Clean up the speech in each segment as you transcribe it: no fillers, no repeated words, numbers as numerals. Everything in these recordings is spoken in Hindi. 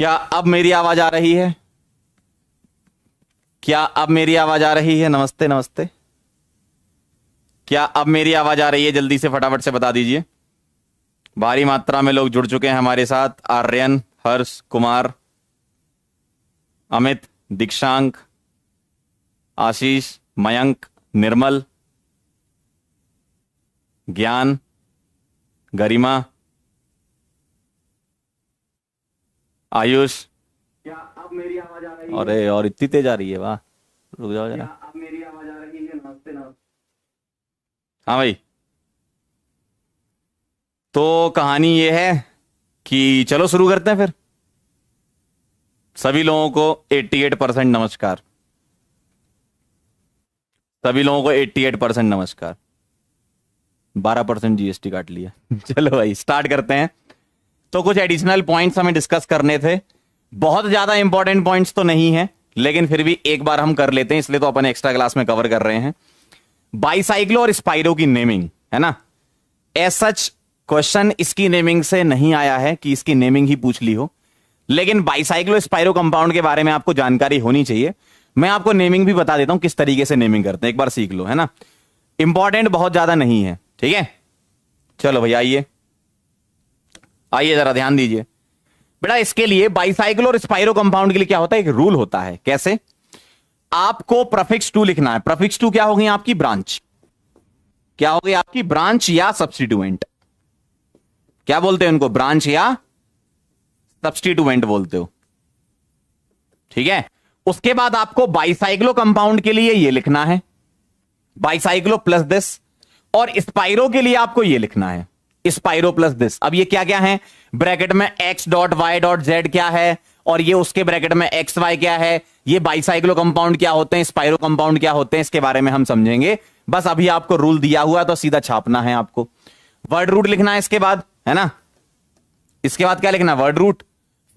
क्या अब मेरी आवाज आ रही है? क्या अब मेरी आवाज आ रही है? नमस्ते नमस्ते। क्या अब मेरी आवाज आ रही है? जल्दी से फटाफट से बता दीजिए। भारी मात्रा में लोग जुड़ चुके हैं हमारे साथ। आर्यन, हर्ष, कुमार, अमित, दीक्षांक, आशीष, मयंक, निर्मल, ज्ञान, गरिमा, आयुष। क्या अब मेरी आवाज आ रही है? अरे और इतनी तेज आ रही है, वाह। रुक जाओ जरा। क्या अब मेरी आवाज आ रही है? नमस्ते नमस्ते। हाँ भाई। तो कहानी ये है कि चलो शुरू करते हैं फिर। सभी लोगों को 88% नमस्कार। सभी लोगों को 88% नमस्कार। 12% जीएसटी काट लिया। चलो भाई स्टार्ट करते हैं। तो कुछ एडिशनल पॉइंट्स हमें डिस्कस करने थे। बहुत ज्यादा इंपॉर्टेंट पॉइंट्स तो नहीं है, लेकिन फिर भी एक बार हम कर लेते हैं, इसलिए तो अपन एक्स्ट्रा क्लास में कवर कर रहे हैं। बाईसाइक्लो और स्पाइरो की नेमिंग, है ना। एज सच क्वेश्चन इसकी नेमिंग से नहीं आया है कि इसकी नेमिंग ही पूछ ली हो, लेकिन बाईसाइक्लो स्पाइरो कंपाउंड के बारे में आपको जानकारी होनी चाहिए। मैं आपको नेमिंग भी बता देता हूं किस तरीके से नेमिंग करते हैं, एक बार सीख लो, है ना। इंपॉर्टेंट बहुत ज्यादा नहीं है, ठीक है। चलो भाई आइए आइए जरा ध्यान दीजिए बेटा। इसके लिए बाईसाइक्लो और स्पाइरो कंपाउंड के लिए क्या होता है, एक रूल होता है। कैसे? आपको प्रफिक्स टू लिखना है। प्रफिक्स टू क्या होगी? आपकी ब्रांच। क्या होगी? आपकी ब्रांच या सब्स्टिट्यूएंट। क्या बोलते हैं उनको? ब्रांच या सब्स्टिट्यूएंट बोलते हो, ठीक है। उसके बाद आपको बाईसाइक्लो कंपाउंड के लिए ये लिखना है, बाईसाइक्लो प्लस दिस। और स्पाइरो के लिए आपको ये लिखना है, स्पाइरो प्लस दिस। अब ये क्या क्या है? ब्रैकेट में x dot y dot z क्या है, और ये उसके ब्रैकेट में एक्स वाई क्या है। ये बाईसाइक्लो कंपाउंड क्या होते हैं, स्पाइरो कंपाउंड क्या होते हैं, इसके बारे में हम समझेंगे। बस अभी आपको रूल दिया हुआ तो सीधा छापना है आपको। वर्ड रूट लिखना है इसके बाद, है ना। इसके बाद क्या लिखना? वर्ड रूट,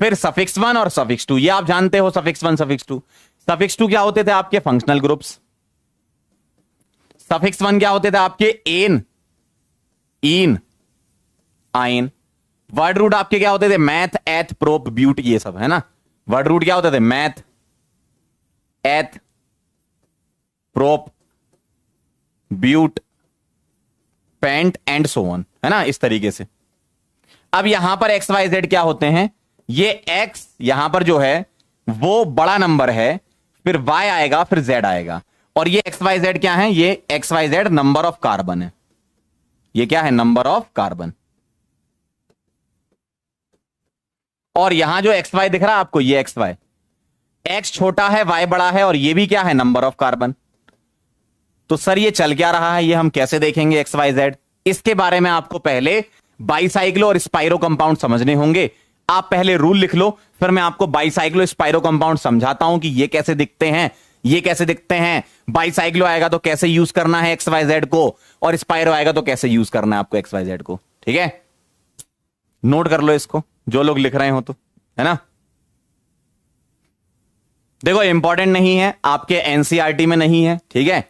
फिर सफिक्स 1 और सफिक्स 2। ये आप जानते हो, सफिक्स 1 सफिक्स 2। सफिक्स 2 क्या होते थे? आपके फंक्शनल ग्रुप्स। सफिक्स 1 क्या होते थे? आपके एन, इन, आइन। वर्ड रूट आपके क्या होते थे? मैथ, एथ, प्रोप, ब्यूट, ये सब, है ना। वर्ड रूट क्या होते थे? Meth, eth, prop, but, pent and so on, है ना, इस तरीके से। अब यहां पर एक्स वाई जेड क्या होते हैं? ये एक्स यहां पर जो है वो बड़ा नंबर है, फिर वाई आएगा, फिर जेड आएगा। और ये एक्स वाई जेड क्या है? ये x y z number of carbon है। ये क्या है? Number of carbon. और यहां जो एक्स वाई दिख रहा है आपको, ये एक्स वाई, एक्स छोटा है वाई बड़ा है, और ये भी क्या है? Number of carbon. तो सर ये चल क्या रहा है, ये हम कैसे देखेंगे एक्स वाई जेड? इसके बारे में आपको पहले बाईसाइक्लो और स्पाइरो कंपाउंड समझने होंगे। आप पहले रूल लिख लो, फिर मैं आपको बाईसाइक्लो स्पाइरो कंपाउंड समझाता हूं कि ये कैसे दिखते हैं, ये कैसे दिखते हैं। बाईसाइक्लो आएगा तो कैसे यूज करना है एक्स वाई जेड को, और स्पाइरो आएगा तो कैसे यूज करना है आपको एक्स वाई जेड को, ठीक है। नोट कर लो इसको, जो लोग लिख रहे हो तो, है ना। देखो इंपॉर्टेंट नहीं है, आपके एनसीईआरटी में नहीं है, ठीक है।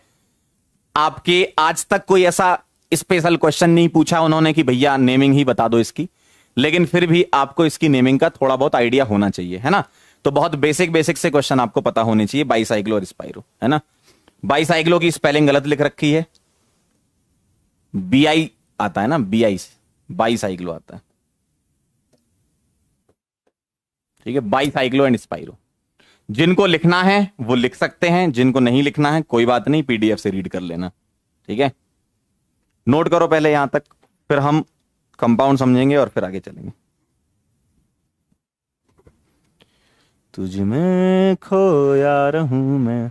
आपके आज तक कोई ऐसा स्पेशल क्वेश्चन नहीं पूछा उन्होंने कि भैया नेमिंग ही बता दो इसकी, लेकिन फिर भी आपको इसकी नेमिंग का थोड़ा बहुत आइडिया होना चाहिए, है ना। तो बहुत बेसिक बेसिक से क्वेश्चन आपको पता होने चाहिए बाईसाइक्लो और स्पाइरो, है ना। बाईसाइक्लो की स्पेलिंग गलत लिख रखी है, बीआई आता है ना, बीआई से बाईसाइक्लो आता है, ठीक है। Bicyclo and spiro. जिनको लिखना है वो लिख सकते हैं, जिनको नहीं लिखना है कोई बात नहीं, पीडीएफ से रीड कर लेना, ठीक है। नोट करो पहले यहां तक, फिर हम कंपाउंड समझेंगे और फिर आगे चलेंगे। तुझ में खोया रहूं मैं।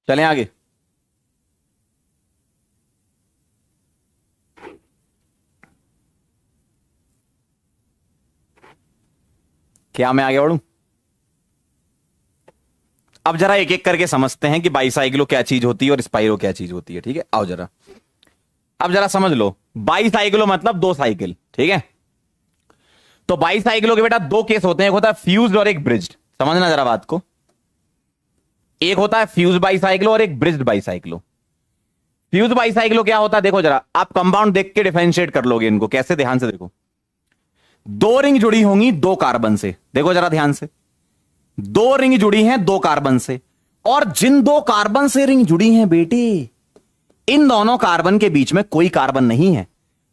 चलें आगे। क्या मैं आगे बढ़ूं? अब जरा एक एक करके समझते हैं कि बाईसाइक्लो क्या चीज होती है और स्पाइरो क्या चीज होती है। ठीक है, आओ जरा, अब जरा समझ लो। बाईसाइक्लो मतलब दो साइकिल। ठीक है, तो बाईसाइक्लो के बेटा दो केस होते हैं, एक होता है फ्यूज्ड और एक ब्रिज्ड। समझना जरा बात को, एक होता है फ्यूज बाईसाइक्लो और एक ब्रिज्ड बाईसाइक्लो। फ्यूज बाईसाइक्लो क्या होता है, देखो जरा, आप कंपाउंड देख के डिफरेंशिएट कर लोगे इनको कैसे, ध्यान से देखो। दो रिंग जुड़ी होंगी दो कार्बन से, देखो जरा ध्यान से, दो रिंग जुड़ी हैं दो कार्बन से, और जिन दो कार्बन से रिंग जुड़ी हैं बेटे, इन दोनों कार्बन के बीच में कोई कार्बन नहीं है,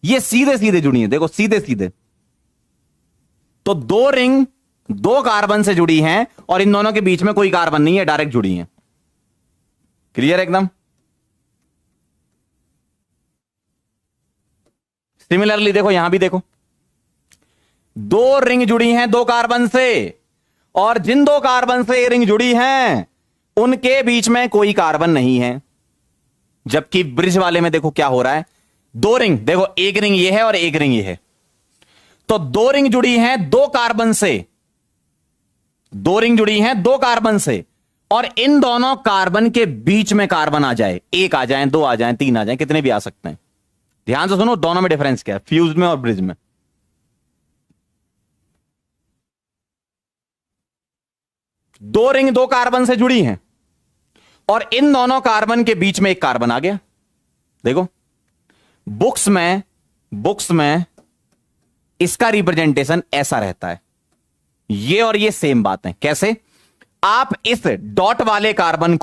ये सीधे सीधे जुड़ी हैं, देखो सीधे सीधे। तो दो रिंग दो कार्बन से जुड़ी हैं और इन दोनों के बीच में कोई कार्बन नहीं है, डायरेक्ट जुड़ी हैं। क्लियर एकदम। सिमिलरली देखो यहां भी देखो, दो रिंग जुड़ी हैं दो कार्बन से, और जिन दो कार्बन से ये रिंग जुड़ी हैं उनके बीच में कोई कार्बन नहीं है। जबकि ब्रिज वाले में देखो क्या हो रहा है, दो रिंग, देखो एक रिंग ये है और एक रिंग ये है, तो दो रिंग जुड़ी हैं दो कार्बन से, दो रिंग जुड़ी हैं दो कार्बन से, और इन दोनों कार्बन के बीच में कार्बन आ जाए, एक आ जाए, दो आ जाए, तीन आ जाए, कितने भी आ सकते हैं। ध्यान से सुनो, दोनों में डिफरेंस क्या है, फ्यूज में और ब्रिज में। दो रिंग दो कार्बन से जुड़ी हैं और इन दोनों कार्बन के बीच में एक कार्बन आ गया। देखो बुक्स में इसका रिप्रेजेंटेशन ऐसा रहता है, ये और ये सेम बात है। कैसे, आप इस डॉट वाले कार्बन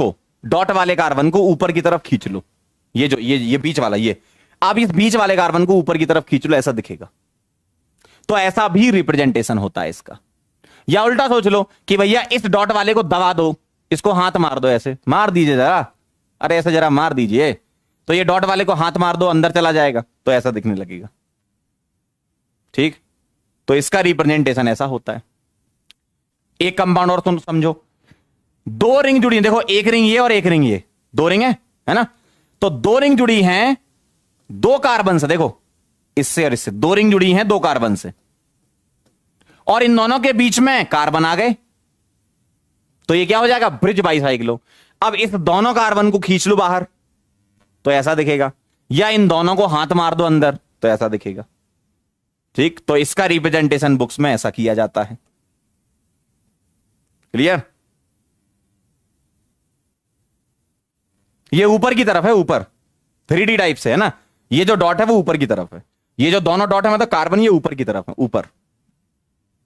को ऊपर की तरफ खींच लो, ये जो ये बीच वाला, ये आप इस बीच वाले कार्बन को ऊपर की तरफ खींच लो, ऐसा दिखेगा। तो ऐसा भी रिप्रेजेंटेशन होता है इसका। या उल्टा सोच लो कि भैया इस डॉट वाले को दबा दो, इसको हाथ मार दो, ऐसे मार दीजिए जरा, अरे ऐसे जरा मार दीजिए, तो ये डॉट वाले को हाथ मार दो, अंदर चला जाएगा, तो ऐसा दिखने लगेगा। ठीक, तो इसका रिप्रेजेंटेशन ऐसा होता है। एक कंपाउंड और तुम समझो, दो रिंग जुड़ी हैं, देखो एक रिंग ये और एक रिंग ये, दो रिंग है ना, तो दो रिंग जुड़ी हैं दो कार्बन से, देखो इससे और इससे दो रिंग जुड़ी हैं दो कार्बन से, और इन दोनों के बीच में कार्बन आ गए, तो ये क्या हो जाएगा, ब्रिज बाईसाइक्लो। अब इस दोनों कार्बन को खींच लो बाहर, तो ऐसा दिखेगा, या इन दोनों को हाथ मार दो अंदर, तो ऐसा दिखेगा। ठीक, तो इसका रिप्रेजेंटेशन बुक्स में ऐसा किया जाता है। क्लियर। ये ऊपर की तरफ है, ऊपर 3D टाइप से है ना, ये जो डॉट है वो ऊपर की तरफ है, ये जो दोनों डॉट है मतलब कार्बन, ये ऊपर की तरफ है, ऊपर।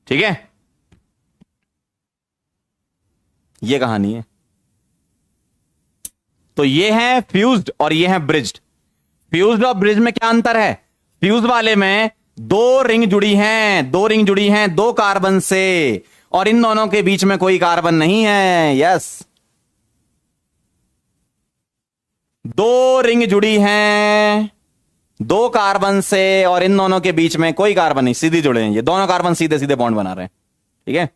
ठीक है, ये कहानी है। तो ये है फ्यूज्ड और ये है ब्रिज्ड। फ्यूज्ड और ब्रिज में क्या अंतर है, फ्यूज वाले में दो रिंग जुड़ी हैं दो कार्बन से, और इन दोनों के बीच में कोई कार्बन नहीं है। यस, दो रिंग जुड़ी हैं दो कार्बन से और इन दोनों के बीच में कोई कार्बन नहीं, सीधे जुड़े हैं, ये दोनों कार्बन सीधे सीधे बॉन्ड बना रहे हैं। ठीक है,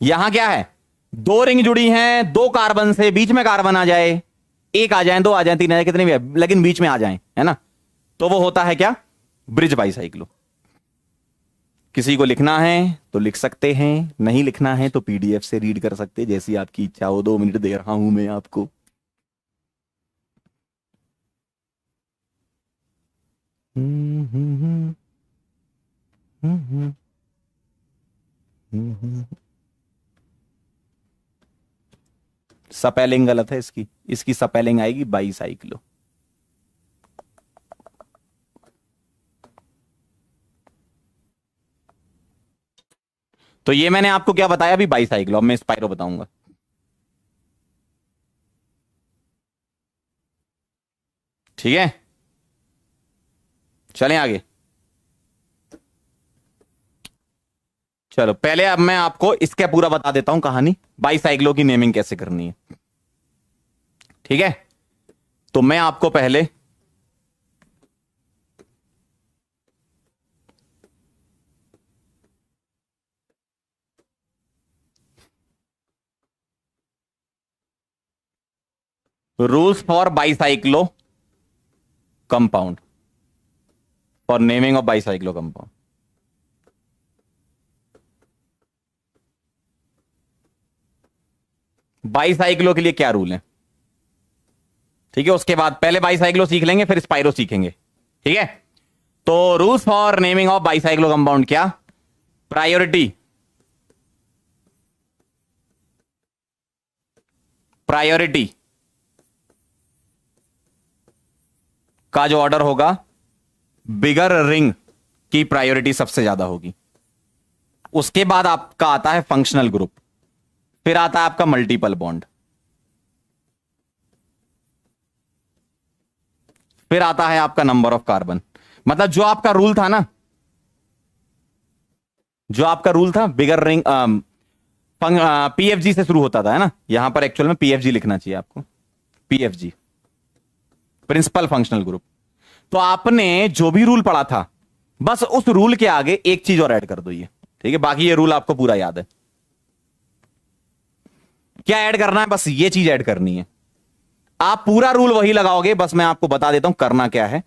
यहां क्या है, दो रिंग जुड़ी हैं दो कार्बन से, बीच में कार्बन आ जाए, एक आ जाए, दो आ जाए, तीन आ जाए, कितने भी है, लेकिन बीच में आ जाए, है ना, तो वो होता है क्या, ब्रिज बाईसाइक्लो। किसी को लिखना है तो लिख सकते हैं, नहीं लिखना है तो पीडीएफ से रीड कर सकते हैं, जैसी आपकी इच्छा हो। 2 मिनट दे रहा हूं मैं आपको। स्पेलिंग गलत है इसकी, इसकी स्पेलिंग आएगी बाईसाइक्लो। तो ये मैंने आपको क्या बताया अभी, बाईसाइक्लो। अब मैं स्पाइरो बताऊंगा। ठीक है, चलें आगे। चलो पहले अब मैं आपको इसका पूरा बता देता हूं कहानी, बाईसाइक्लो की नेमिंग कैसे करनी है। ठीक है, तो मैं आपको पहले rules for bicyclo compound, for naming of bicyclo compound. Bicyclo के लिए क्या रूल है, ठीक है। उसके बाद पहले बाईसाइक्लो सीख लेंगे, फिर स्पाइरो सीखेंगे, ठीक है। तो rules for naming of bicyclo compound क्या, प्रायोरिटी, प्रायोरिटी का जो ऑर्डर होगा, बिगर रिंग की प्रायोरिटी सबसे ज्यादा होगी। उसके बाद आपका आता है फंक्शनल ग्रुप, फिर आता है आपका मल्टीपल बॉन्ड, फिर आता है आपका नंबर ऑफ कार्बन। मतलब जो आपका रूल था ना, जो आपका रूल था बिगर रिंग, पीएफजी से शुरू होता था, है ना। यहां पर एक्चुअल में पीएफजी लिखना चाहिए आपको, पीएफजी, प्रिंसिपल फंक्शनल ग्रुप। तो आपने जो भी रूल पढ़ा था, बस उस रूल के आगे एक चीज और ऐड कर दो, ये ठीक है। बाकी ये रूल आपको पूरा याद है। क्या ऐड करना है, बस ये चीज ऐड करनी है। आप पूरा रूल वही लगाओगे, बस मैं आपको बता देता हूं करना क्या है।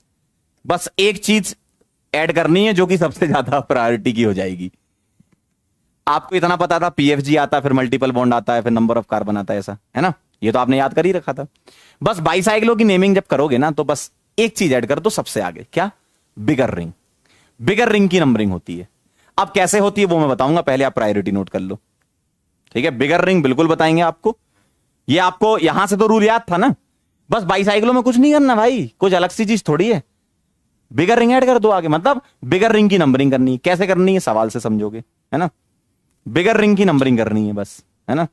बस एक चीज ऐड करनी है जो कि सबसे ज्यादा प्रायोरिटी की हो जाएगी। आपको इतना पता था, पीएफजी आता है, फिर मल्टीपल बॉन्ड आता है, फिर नंबर ऑफ कार्बन आता है, ऐसा है ना। ये तो आपने याद कर ही रखा था। बस बाईसाइक्लो की नेमिंग जब करोगे ना, तो बस एक चीज ऐड कर दो सबसे आगे, क्या, बिगर रिंग। बिगर रिंग की नंबरिंग होती है। अब कैसे होती है वो मैं बताऊंगा, पहले आप प्रायोरिटी नोट कर लो, ठीक है। बिगर रिंग बिल्कुल बताएंगे आपको। ये आपको यहां से तो रूल याद था ना, बस बाईसाइक्लो में कुछ नहीं करना भाई, कुछ अलग सी चीज थोड़ी है। बिगर रिंग ऐड कर दो आगे, मतलब बिगर रिंग की नंबरिंग करनी है। कैसे करनी है, सवाल से समझोगे, है ना। बिगर रिंग की नंबरिंग करनी है बस, है ना।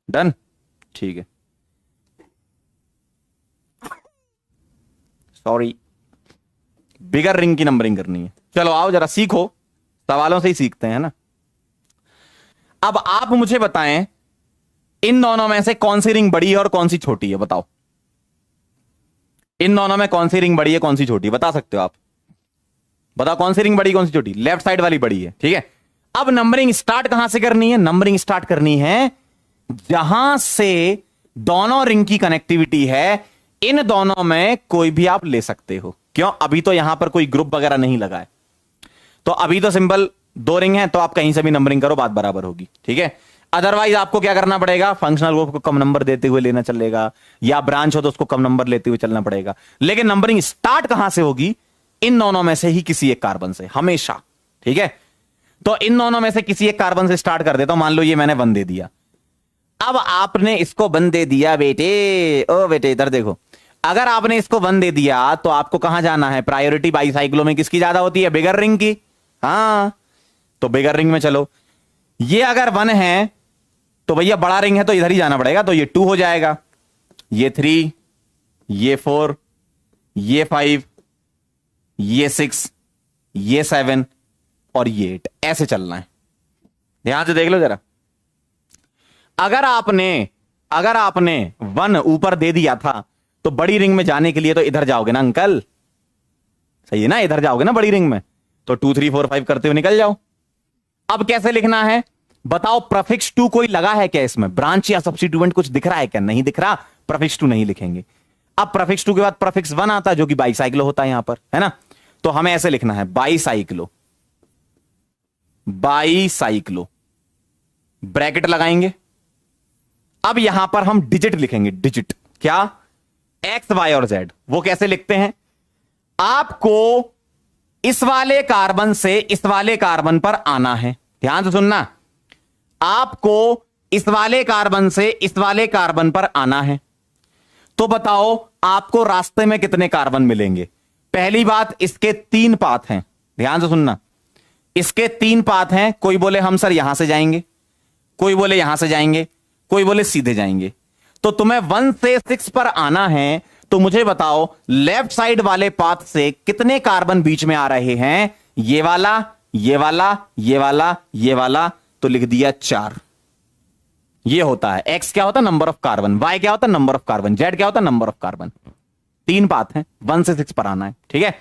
डन, ठीक है। सॉरी, बिगर रिंग की नंबरिंग करनी है। चलो आओ जरा सीखो, सवालों से ही सीखते हैं, है ना। अब आप मुझे बताएं, इन दोनों में से कौन सी रिंग बड़ी है और कौन सी छोटी है, बताओ। इन दोनों में कौन सी रिंग बड़ी है, कौन सी छोटी, बता सकते हो आप। बताओ कौन सी रिंग बड़ी, कौन सी छोटी। लेफ्ट साइड वाली बड़ी है, ठीक है। अब नंबरिंग स्टार्ट कहां से करनी है, नंबरिंग स्टार्ट करनी है जहां से दोनों रिंग की कनेक्टिविटी है। इन दोनों में कोई भी आप ले सकते हो। क्यों, अभी तो यहां पर कोई ग्रुप वगैरह नहीं लगा है, तो अभी तो सिंपल दो रिंग है, तो आप कहीं से भी नंबरिंग करो, बात बराबर होगी, ठीक है। अदरवाइज आपको क्या करना पड़ेगा, फंक्शनल ग्रुप को कम नंबर देते हुए लेना चलेगा, या ब्रांच हो तो उसको कम नंबर लेते हुए चलना पड़ेगा। लेकिन नंबरिंग स्टार्ट कहां से होगी, इन दोनों में से ही किसी एक कार्बन से, हमेशा, ठीक है। तो इन दोनों में से किसी एक कार्बन से स्टार्ट कर देता हूं। मान लो ये मैंने 1 दे दिया। अब आपने इसको 1 दे दिया बेटे, ओ बेटे इधर देखो। अगर आपने इसको 1 दे दिया तो आपको कहां जाना है, प्रायोरिटी बाईसाइक्लो में किसकी ज्यादा होती है, बिगर रिंग की। हाँ, तो बिगर रिंग में चलो। ये अगर 1 है तो भैया बड़ा रिंग है तो इधर ही जाना पड़ेगा, तो ये 2 हो जाएगा, ये 3, ये 4, ये 5, ये 6, ये 7 और ये 8, ऐसे चलना है। ध्यान से देख लो जरा। अगर आपने 1 ऊपर दे दिया था तो बड़ी रिंग में जाने के लिए तो इधर जाओगे ना अंकल, सही है ना, इधर जाओगे ना बड़ी रिंग में, तो 2 3 4 5 करते हुए निकल जाओ। अब कैसे लिखना है बताओ, प्रफिक्स 2 कोई लगा है क्या इसमें, ब्रांच या सब्स्टिट्यूएंट कुछ दिख रहा है क्या, नहीं दिख रहा, प्रफिक्स 2 नहीं लिखेंगे। अब प्रफिक्स 2 के बाद प्रफिक्स 1 आता है जो कि बाईसाइक्लो होता है यहां पर, है ना। तो हमें ऐसे लिखना है, बाईसाइक्लो, बाईसाइक्लो, ब्रैकेट लगाएंगे। अब यहां पर हम डिजिट लिखेंगे, डिजिट क्या, एक्स वाई और जेड। वो कैसे लिखते हैं, आपको इस वाले कार्बन से इस वाले कार्बन पर आना है, ध्यान से सुनना। आपको इस वाले कार्बन से इस वाले कार्बन पर आना है, तो बताओ आपको रास्ते में कितने कार्बन मिलेंगे। पहली बात, इसके 3 पाथ हैं, ध्यान से सुनना। इसके 3 पाथ हैं। कोई बोले हम सर यहां से जाएंगे, कोई बोले यहां से जाएंगे, कोई बोले सीधे जाएंगे। तो तुम्हें 1 से 6 पर आना है, तो मुझे बताओ लेफ्ट साइड वाले पाथ से कितने कार्बन बीच में आ रहे हैं, ये वाला, ये वाला, ये वाला, ये वाला, तो लिख दिया 4। ये होता है एक्स क्या होता है, नंबर ऑफ कार्बन, वाई क्या होता है, नंबर ऑफ कार्बन, जेड क्या होता है, नंबर ऑफ कार्बन। 3 पाथ हैं, 1 से 6 पर आना है, ठीक है।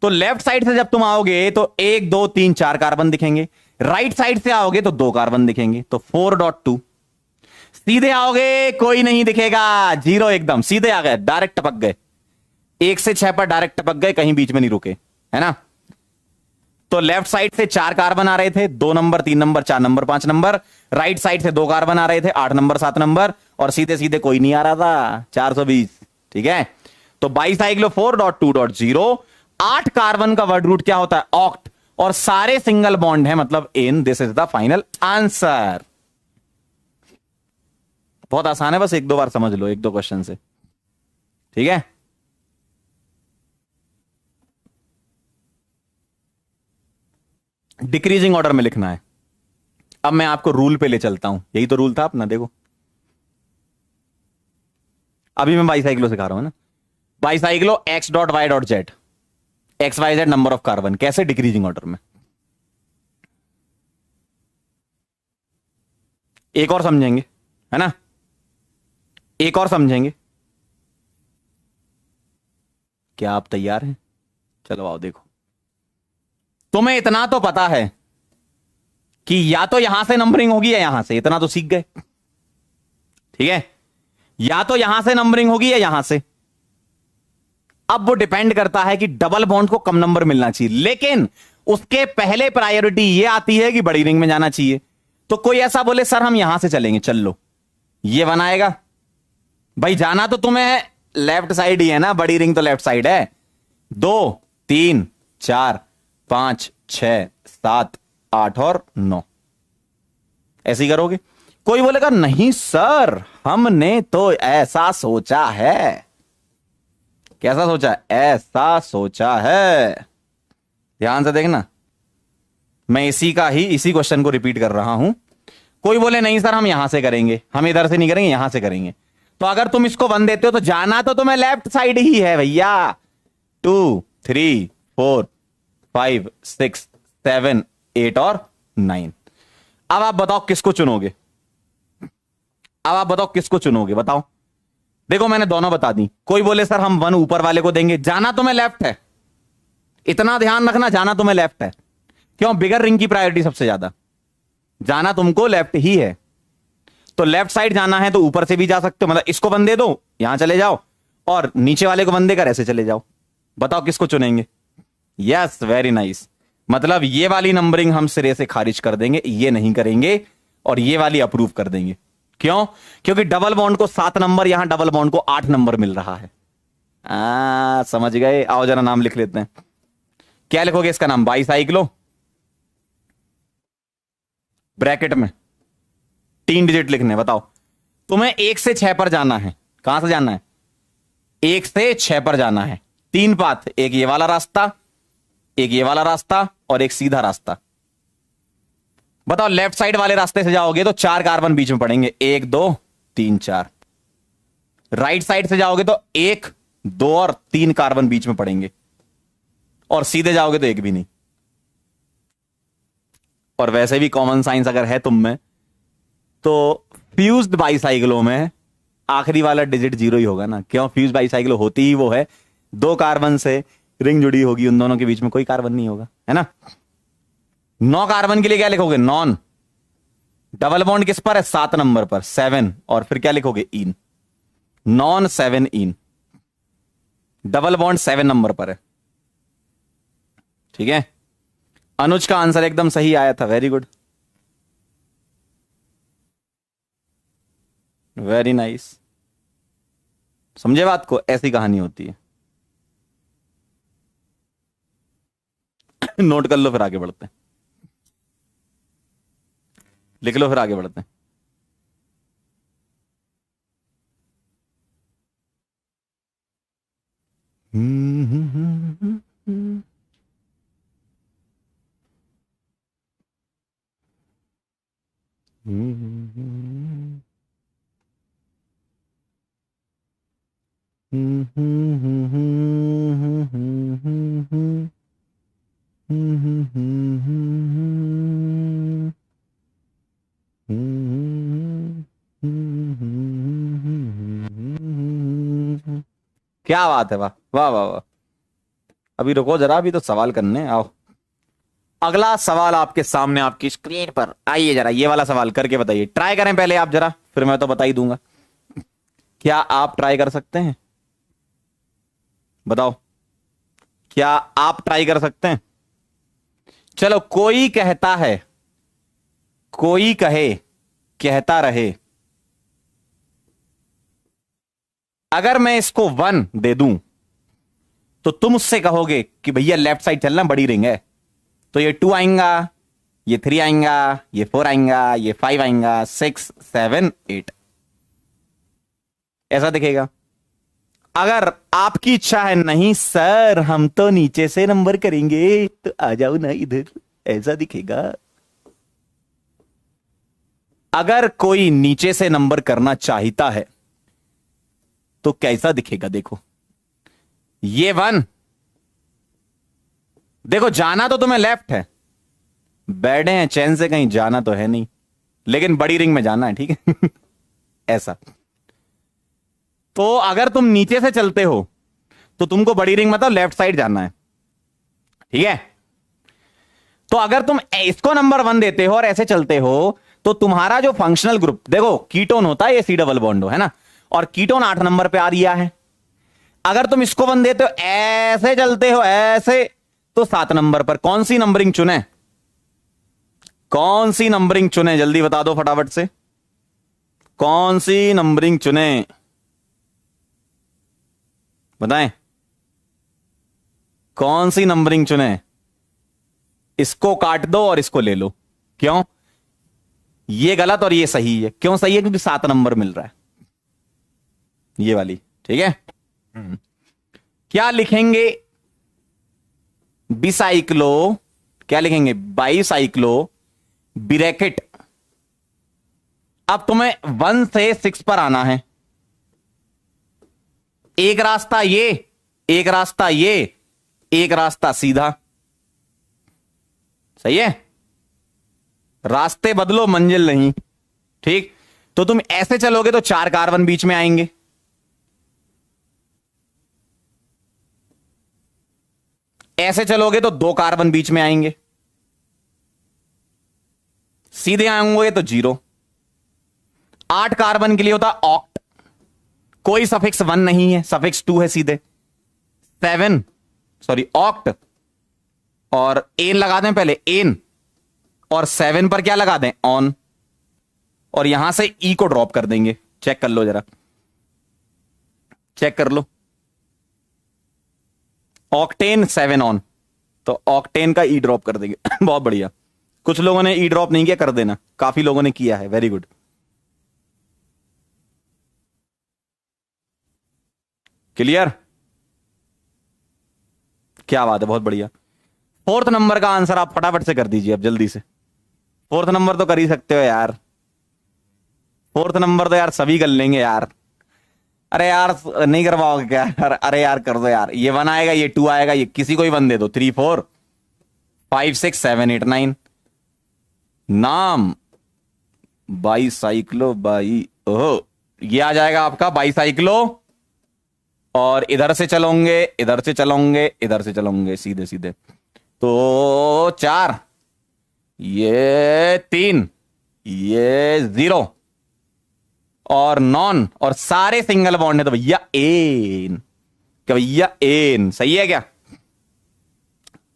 तो लेफ्ट साइड से जब तुम आओगे तो 1 2 3 4 कार्बन दिखेंगे, राइट साइड से आओगे तो 2 कार्बन दिखेंगे, तो 4.2। सीधे आओगे कोई नहीं दिखेगा, जीरो एकदम सीधे आ गए, डायरेक्ट टपक गए, 1 से 6 पर डायरेक्ट टपक गए, कहीं बीच में नहीं रुके, है ना। तो लेफ्ट साइड से 4 कार्बन आ रहे थे, 2 number 3 number 4 number 5 number, right side से 2 कार्बन आ रहे थे, 8 नंबर 7 नंबर, और सीधे सीधे कोई नहीं आ रहा था, 420। ठीक है, तो बाईसाइक्लो 4.2.0, 8 कार्बन का वर्ड रूट क्या होता है, ऑक्ट, और सारे सिंगल बॉन्ड है, मतलब इन, this is the final answer. बहुत आसान है, बस 1-2 बार समझ लो, 1-2 क्वेश्चन से। ठीक है, डिक्रीजिंग ऑर्डर में लिखना है। अब मैं आपको रूल पे ले चलता हूं, यही तो रूल था अपना, देखो अभी मैं बाईसाइक्लो सिखा रहा हूं ना, bicyclo x dot y dot z, x y z number of carbon, कैसे डिक्रीजिंग ऑर्डर में। एक और समझेंगे, है ना, एक और समझेंगे। क्या आप तैयार हैं? चलो आओ देखो, तुम्हें इतना तो पता है कि या तो यहां से नंबरिंग होगी या यहां से, इतना तो सीख गए। ठीक है, या तो यहां से नंबरिंग होगी या यहां से। अब वो डिपेंड करता है कि डबल बॉन्ड को कम नंबर मिलना चाहिए, लेकिन उसके पहले प्रायोरिटी ये आती है कि बड़ी रिंग में जाना चाहिए। तो कोई ऐसा बोले सर हम यहां से चलेंगे, चल लो, ये बनाएगा भाई, जाना तो तुम्हें लेफ्ट साइड ही है ना, बड़ी रिंग तो लेफ्ट साइड है। 2 3 4 5 6 7 8 और 9, ऐसे ही करोगे। कोई बोलेगा नहीं सर हमने तो ऐसा सोचा है। कैसा सोचा है? ऐसा सोचा है। ध्यान से देखना, मैं इसी क्वेश्चन को रिपीट कर रहा हूं। कोई बोले नहीं सर हम यहां से करेंगे, हम इधर से नहीं करेंगे, यहां से करेंगे। तो अगर तुम इसको 1 देते हो तो जाना तो तुम्हें लेफ्ट साइड ही है भैया। 2 3 4 5 6 7 8 और 9। अब आप बताओ किसको चुनोगे, अब आप बताओ किसको चुनोगे, बताओ। देखो मैंने दोनों बता दी। कोई बोले सर हम 1 ऊपर वाले को देंगे, जाना तुम्हें लेफ्ट है, इतना ध्यान रखना, जाना तुम्हें लेफ्ट है। क्यों? बिगर रिंग की प्रायोरिटी सबसे ज्यादा, जाना तुमको लेफ्ट ही है। तो लेफ्ट साइड जाना है तो ऊपर से भी जा सकते हो, मतलब इसको 1 दे दो, यहां चले जाओ, और नीचे वाले को 1 देकर ऐसे चले जाओ। बताओ किसको चुनेंगे? Yes, very nice. मतलब ये वाली नंबरिंग हम सिरे से खारिज कर देंगे, ये नहीं करेंगे, और ये वाली अप्रूव कर देंगे। क्यों? क्योंकि डबल बॉन्ड को 7 नंबर, यहां डबल बॉन्ड को 8 नंबर मिल रहा है। समझ गए? आओ जरा नाम लिख लेते हैं। क्या लिखोगे इसका नाम? बाईसाइक्लो, ब्रैकेट में 3 डिजिट लिखने। बताओ तुम्हें 1 से 6 पर जाना है, कहां से जाना है? 1 से 6 पर जाना है। 3 पाथ, एक ये वाला रास्ता, एक ये वाला रास्ता, और एक सीधा रास्ता। बताओ लेफ्ट साइड वाले रास्ते से जाओगे तो 4 कार्बन बीच में पड़ेंगे, 1 2 3 4। राइट साइड से जाओगे तो 1 2 और 3 कार्बन बीच में पड़ेंगे, और सीधे जाओगे तो एक भी नहीं। और वैसे भी कॉमन साइंस अगर है तुम में, तो फ्यूज्ड बाईसाइक्लो में आखिरी वाला डिजिट 0 ही होगा ना। क्यों? फ्यूज बाईसाइक्लो होती ही वो है, 2 कार्बन से रिंग जुड़ी होगी, उन दोनों के बीच में कोई कार्बन नहीं होगा, है ना। 9 कार्बन के लिए क्या लिखोगे? नॉन। डबल बॉन्ड किस पर है? 7 नंबर पर, 7, और फिर क्या लिखोगे? इन। नॉन 7 इन। डबल बॉन्ड 7 नंबर पर है। ठीक है, अनुज का आंसर एकदम सही आया था, वेरी गुड, वेरी नाइस। समझे बात को? ऐसी कहानी होती है। नोट कर लो, फिर आगे बढ़ते हैं। लिख लो, फिर आगे बढ़ते हैं। क्या बात है, वाह वाह वाह वाह। अभी रुको जरा, अभी तो सवाल करने आओ। अगला सवाल आपके सामने, आपकी स्क्रीन पर आइए, जरा ये वाला सवाल करके बताइए। ट्राई करें पहले आप जरा, फिर मैं तो बता ही दूंगा। क्या आप ट्राई कर सकते हैं? बताओ, क्या आप ट्राई कर सकते हैं? चलो, कोई कहता है, कोई कहे, कहता रहे। अगर मैं इसको 1 दे दूं तो तुम उससे कहोगे कि भैया लेफ्ट साइड चलना, बड़ी रिंग है। तो ये 2 आएगा, ये 3 आएगा, ये 4 आएगा, ये 5 आएगा, 6 7 8 ऐसा दिखेगा। अगर आपकी इच्छा है नहीं सर हम तो नीचे से नंबर करेंगे, तो आ जाओ ना इधर, ऐसा दिखेगा। अगर कोई नीचे से नंबर करना चाहता है तो कैसा दिखेगा? देखो, ये 1, देखो जाना तो तुम्हें लेफ्ट है, बैठे हैं चैन से, कहीं जाना तो है नहीं, लेकिन बड़ी रिंग में जाना है, ठीक है। ऐसा। तो अगर तुम नीचे से चलते हो तो तुमको बड़ी रिंग मतलब लेफ्ट साइड जाना है, ठीक है। तो अगर तुम इसको नंबर 1 देते हो और ऐसे चलते हो तो तुम्हारा जो फंक्शनल ग्रुप, देखो कीटोन होता है, ये C डबल बॉन्ड है ना, और कीटोन 8 नंबर पे आ रिया है। अगर तुम इसको 1 देते हो, ऐसे चलते हो ऐसे, तो 7 नंबर पर। कौन सी नंबरिंग चुने? कौन सी नंबरिंग चुने? जल्दी बता दो फटाफट से, कौन सी नंबरिंग चुने? बताएं, कौन सी नंबरिंग चुने? इसको काट दो और इसको ले लो। क्यों? ये गलत और ये सही है। क्यों सही है? क्योंकि 7 नंबर मिल रहा है, ये वाली, ठीक है। क्या लिखेंगे? बिसाइक्लो, क्या लिखेंगे? Bicyclo bracket. अब तुम्हें 1 से 6 पर आना है। एक रास्ता ये, एक रास्ता ये, एक रास्ता सीधा, सही है। रास्ते बदलो, मंजिल नहीं, ठीक। तो तुम ऐसे चलोगे तो 4 कार्बन बीच में आएंगे, ऐसे चलोगे तो 2 कार्बन बीच में आएंगे, सीधे आएंगे तो 0। 8 कार्बन के लिए होता ऑक्ट, कोई सफिक्स 1 नहीं है, सफिक्स 2 है सीधे। 7 सॉरी ऑक्ट, और एन लगा दें पहले, एन, और 7 पर क्या लगा दें? ऑन, और यहां से ई को ड्रॉप कर देंगे। चेक कर लो जरा, चेक कर लो। ऑक्टेन 7 ऑन, तो ऑक्टेन का ई ड्रॉप कर देंगे। बहुत बढ़िया। कुछ लोगों ने ई ड्रॉप नहीं किया, कर देना, काफी लोगों ने किया है, वेरी गुड। क्लियर? क्या बात है, बहुत बढ़िया। 4th नंबर का आंसर आप फटाफट से कर दीजिए अब जल्दी से। 4th नंबर तो कर ही सकते हो यार, 4th नंबर तो यार सभी कर लेंगे यार। अरे यार नहीं करवाओगे क्या? अरे यार कर दो यार। ये 1 आएगा, ये 2 आएगा, ये किसी को ही 1 दे दो। 3 4 5 6 7 8 9। नाम बाईसाइक्लो, बाई, ओह, ये आ जाएगा आपका बाईसाइक्लो। और इधर से चलोगे, इधर से चलोगे, इधर से चलोगे, सीधे सीधे, तो 4, ये 3, ये 0, और नॉन, और सारे सिंगल बॉन्ड है, तो भैया एन, क्या भैया एन? सही है क्या?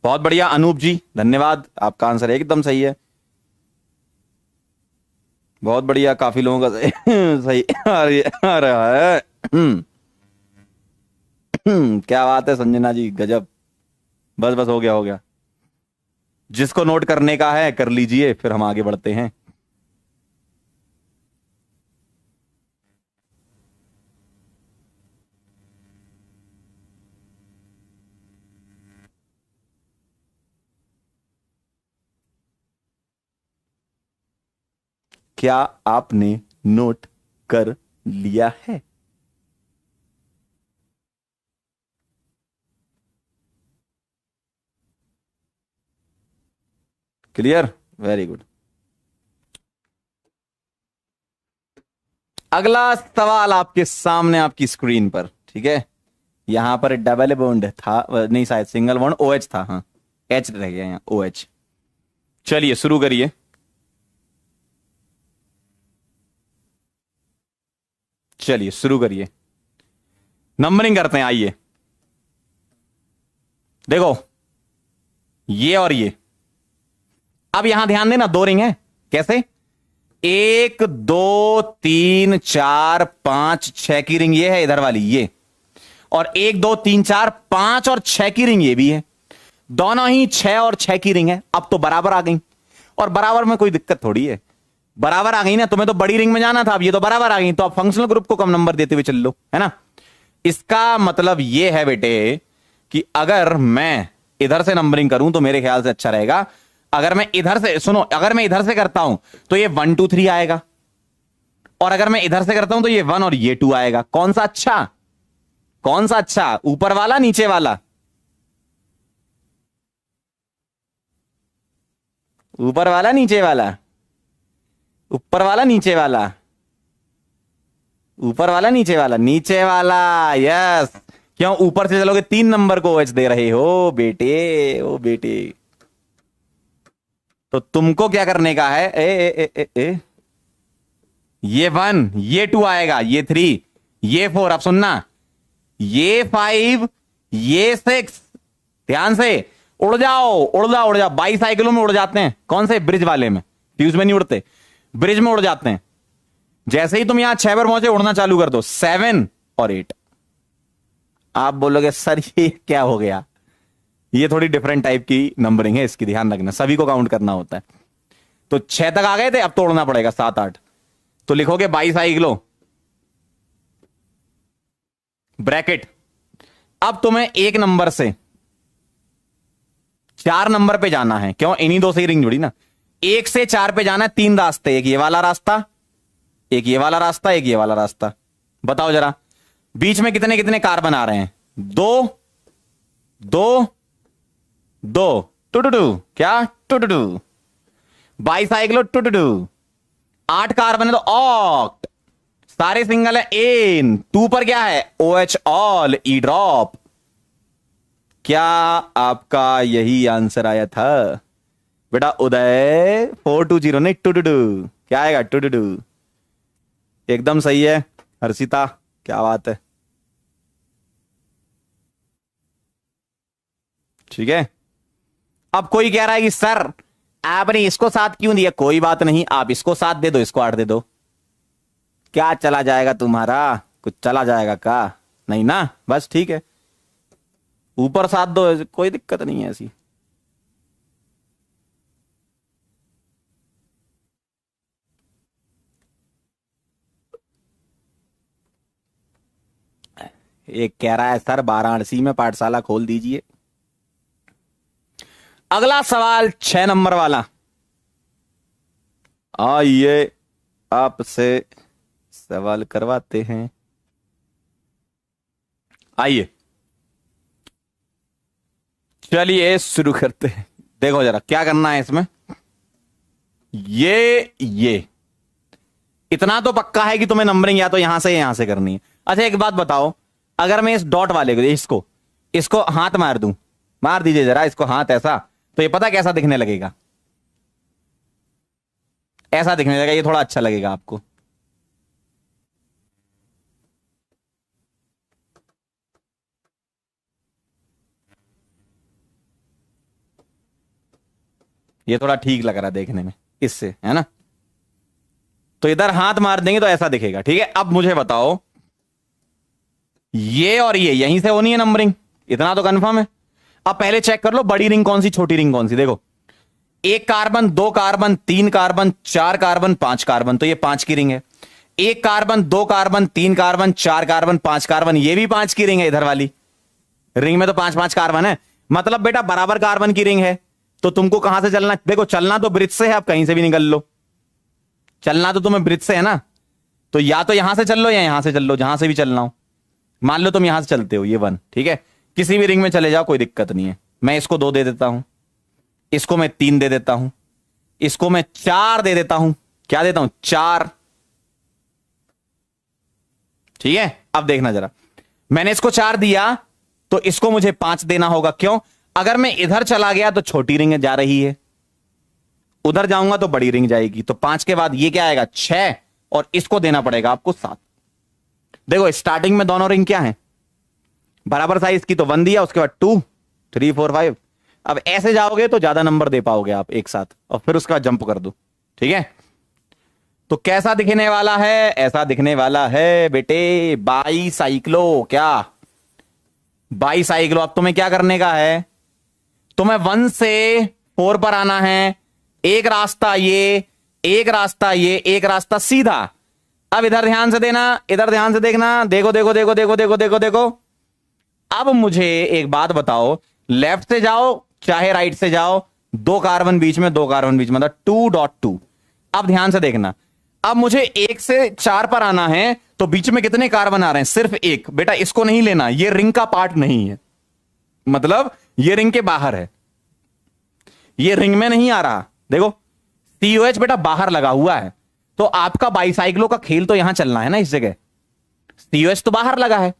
बहुत बढ़िया अनूप जी, धन्यवाद, आपका आंसर एकदम सही है। बहुत बढ़िया, काफी लोगों का सही आ रहा है। क्या बात है संजना जी, गजब। बस बस, हो गया हो गया। जिसको नोट करने का है कर लीजिए, फिर हम आगे बढ़ते हैं। क्या आपने नोट कर लिया है? क्लियर? Very good. अगला सवाल आपके सामने, आपकी स्क्रीन पर, ठीक है। यहां पर डबल बॉन्ड था नहीं, शायद सिंगल बॉन्ड OH था, हाँ H रह गया यहाँ, OH। चलिए शुरू करिए। चलिए शुरू करिए, नंबरिंग करते हैं। आइए देखो, ये और ये। अब यहां ध्यान देना, दो रिंग है। कैसे? 1 2 3 4 5 6 की रिंग ये है इधर वाली, ये। और 1 2 3 4 5 और 6 की रिंग ये भी है। दोनों ही 6 और 6 की रिंग है। अब तो बराबर आ गई, और बराबर में कोई दिक्कत थोड़ी है। बराबर आ गई ना, तुम्हें तो बड़ी रिंग में जाना था, अब ये तो बराबर आ गई, तो अब फंक्शनल ग्रुप को कम नंबर देते हुए चल लो, है ना। इसका मतलब ये है बेटे कि अगर मैं इधर से नंबरिंग करूं तो मेरे ख्याल से अच्छा रहेगा। अगर मैं इधर से, सुनो, अगर मैं इधर से करता हूं तो ये 1 2 3 आएगा, और अगर मैं इधर से करता हूं तो ये 1 और ये 2 आएगा। कौन सा अच्छा? कौन सा अच्छा? ऊपर वाला नीचे वाला? ऊपर वाला नीचे वाला? ऊपर वाला नीचे वाला? ऊपर वाला नीचे वाला? नीचे वाला, यस। क्यों? ऊपर से चलोगे 3 नंबर को OH दे रहे हो बेटे, ओ बेटे। तो तुमको क्या करने का है? ये 1, ये 2 आएगा, ये 3, ये 4। अब सुनना, ये 5, ये 6। ध्यान से उड़ जाओ, उड़ जाओ, उड़ जाओ। बाईसाइकिलों में उड़ जाते हैं। कौन से? ब्रिज वाले में। फ्यूज में नहीं उड़ते, ब्रिज में उड़ जाते हैं। जैसे ही तुम यहां 6 पर पहुंचे, उड़ना चालू कर दो। 7 और 8। आप बोलोगे सर ये क्या हो गया? ये थोड़ी डिफरेंट टाइप की नंबरिंग है, इसकी ध्यान रखना, सभी को काउंट करना होता है। तो 6 तक आ गए थे, अब तो उड़ना पड़ेगा 7 8। तो लिखोगे बाईसाइकिलो ब्रैकेट। अब तुम्हें 1 नंबर से 4 नंबर पे जाना है। क्यों? इन्हीं दो से ही रिंग जुड़ी ना। 1 से 4 पे जाना है। 3 रास्ते, एक ये वाला रास्ता, एक ये वाला रास्ता, एक ये वाला रास्ता। बताओ जरा, बीच में कितने कितने कार्बन आ रहे हैं? 2 2 2 टू क्या? टू बाईसाइक्लो टू 8 कार्बन है तो ऑक्ट। सारे सिंगल है। एन 2 पर क्या है? OH ऑल, ई ड्रॉप। क्या आपका यही आंसर आया था बेटा? उदय 420 नहीं, टू क्या आएगा? टू एकदम सही है। हर्षिता क्या बात है, ठीक है। अब कोई कह रहा है कि सर आपने इसको 7 क्यों दिया? कोई बात नहीं, आप इसको 7 दे दो, इसको 8 दे दो। क्या चला जाएगा तुम्हारा? कुछ चला जाएगा का? नहीं ना, बस ठीक है। ऊपर 7 दो, कोई दिक्कत नहीं है ऐसी। एक कह रहा है सर वाराणसी में पाठशाला खोल दीजिए। अगला सवाल 6 नंबर वाला। आइए आपसे सवाल करवाते हैं। आइए चलिए शुरू करते हैं। देखो जरा क्या करना है इसमें। ये इतना तो पक्का है कि तुम्हें नंबरिंग या तो यहां से या यहां से करनी है। अच्छा एक बात बताओ, अगर मैं इस डॉट वाले को, इसको हाथ मार दूं, मार दीजिए जरा इसको हाथ ऐसा, तो ये पता कैसा दिखने लगेगा? ऐसा दिखने लगेगा। ये थोड़ा अच्छा लगेगा आपको। ये थोड़ा ठीक लग रहा है देखने में इससे, है ना। तो इधर हाथ मार देंगे तो ऐसा दिखेगा, ठीक है। अब मुझे बताओ, ये और ये यहीं से होनी है नंबरिंग, इतना तो कंफर्म है। अब पहले चेक कर लो बड़ी रिंग कौन सी, छोटी रिंग कौन सी। देखो 1 carbon, 2 carbon, 3 carbon, 4 carbon, 5 carbon, तो ये 5 की रिंग है। 1 carbon, 2 carbon, 3 carbon, 4 carbon, 5 carbon, ये भी 5 की रिंग है। इधर वाली रिंग में तो 5 कार्बन है, मतलब बेटा बराबर कार्बन की रिंग है। तो तुमको कहां से चलना? देखो चलना तो ब्रिज से है, आप कहीं से भी निकल लो। चलना तो तुम्हें ब्रिज से है ना, तो या तो यहां से चल लो या यहां से चल लो, जहां से भी चलना हो। मान लो तुम यहां से चलते हो, ये 1, ठीक है। किसी भी रिंग में चले जाओ, कोई दिक्कत नहीं है। मैं इसको 2 दे देता हूं, इसको मैं 3 दे देता हूं, इसको मैं 4 दे देता हूं। क्या देता हूं? 4, ठीक है। अब देखना जरा, मैंने इसको 4 दिया तो इसको मुझे 5 देना होगा। क्यों? अगर मैं इधर चला गया तो छोटी रिंग जा रही है, उधर जाऊंगा तो बड़ी रिंग जाएगी। तो 5 के बाद ये क्या आएगा? 6, और इसको देना पड़ेगा आपको 7। देखो स्टार्टिंग में दोनों रिंग क्या है, बराबर साइज की, तो 1 दिया, उसके बाद 2 3 4 5। अब ऐसे जाओगे तो ज्यादा नंबर दे पाओगे आप एक साथ, और फिर उसका जंप कर दो। ठीक है, तो कैसा दिखने वाला है, ऐसा दिखने वाला है बेटे, बाई साइक्लो। क्या बाई साइक्लो? अब तुम्हें क्या करने का है, तुम्हें 1 से 4 पर आना है। एक रास्ता ये, एक रास्ता ये, एक रास्ता सीधा। अब इधर ध्यान से देना, इधर ध्यान से देखना, देखो देखो देखो देखो देखो देखो देखो। अब मुझे एक बात बताओ, लेफ्ट से जाओ चाहे राइट से जाओ, 2 कार्बन बीच में, 2 कार्बन बीच में, मतलब 2.2। अब ध्यान से देखना, अब मुझे 1 से 4 पर आना है, तो बीच में कितने कार्बन आ रहे हैं, सिर्फ एक। बेटा इसको नहीं लेना, ये रिंग का पार्ट नहीं है, मतलब ये रिंग के बाहर है, ये रिंग में नहीं आ रहा। देखो COH बेटा बाहर लगा हुआ है, तो आपका बाईसाइक्लो का खेल तो यहां चलना है ना, इस जगह COH तो बाहर लगा है,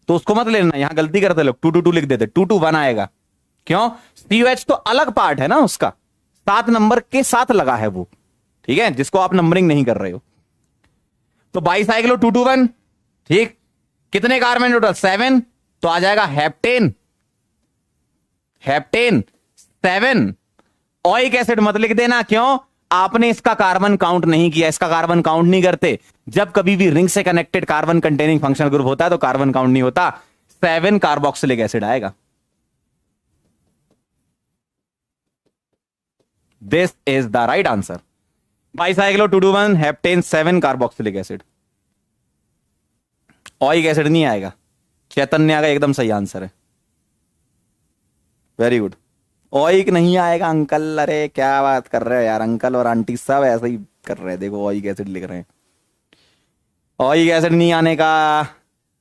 तो उसको मत लेना। यहां गलती करते लोग, 2 लिख देते, 2 आएगा। क्यों? COH तो अलग पार्ट है ना उसका, 7 नंबर के साथ लगा है वो, ठीक है, जिसको आप नंबरिंग नहीं कर रहे हो। तो बाईसाइक्लो 2 ठीक, कितने कार्बन टोटल 7, तो आ जाएगा हेप्टेन, हेप्टेन 7। ओइक एसिड मत लिख देना, क्यों? आपने इसका कार्बन काउंट नहीं किया, इसका कार्बन काउंट नहीं करते। जब कभी भी रिंग से connected carbon containing functional group होता है तो कार्बन काउंट नहीं होता, 7 कार्बोक्सिलिक एसिड आएगा। This is the right answer. Bicyclo 2 heptane 7 carboxylic acid. Oic acid नहीं आएगा, चैतन्य का एकदम सही आंसर है, वेरी गुड। ओइक नहीं आएगा अंकल, अरे क्या बात कर रहे हो यार, अंकल और आंटी सब ऐसे ही कर रहे हैं, देखो ओइक एसिड लिख रहे हैं। ओइक एसिड नहीं आने का,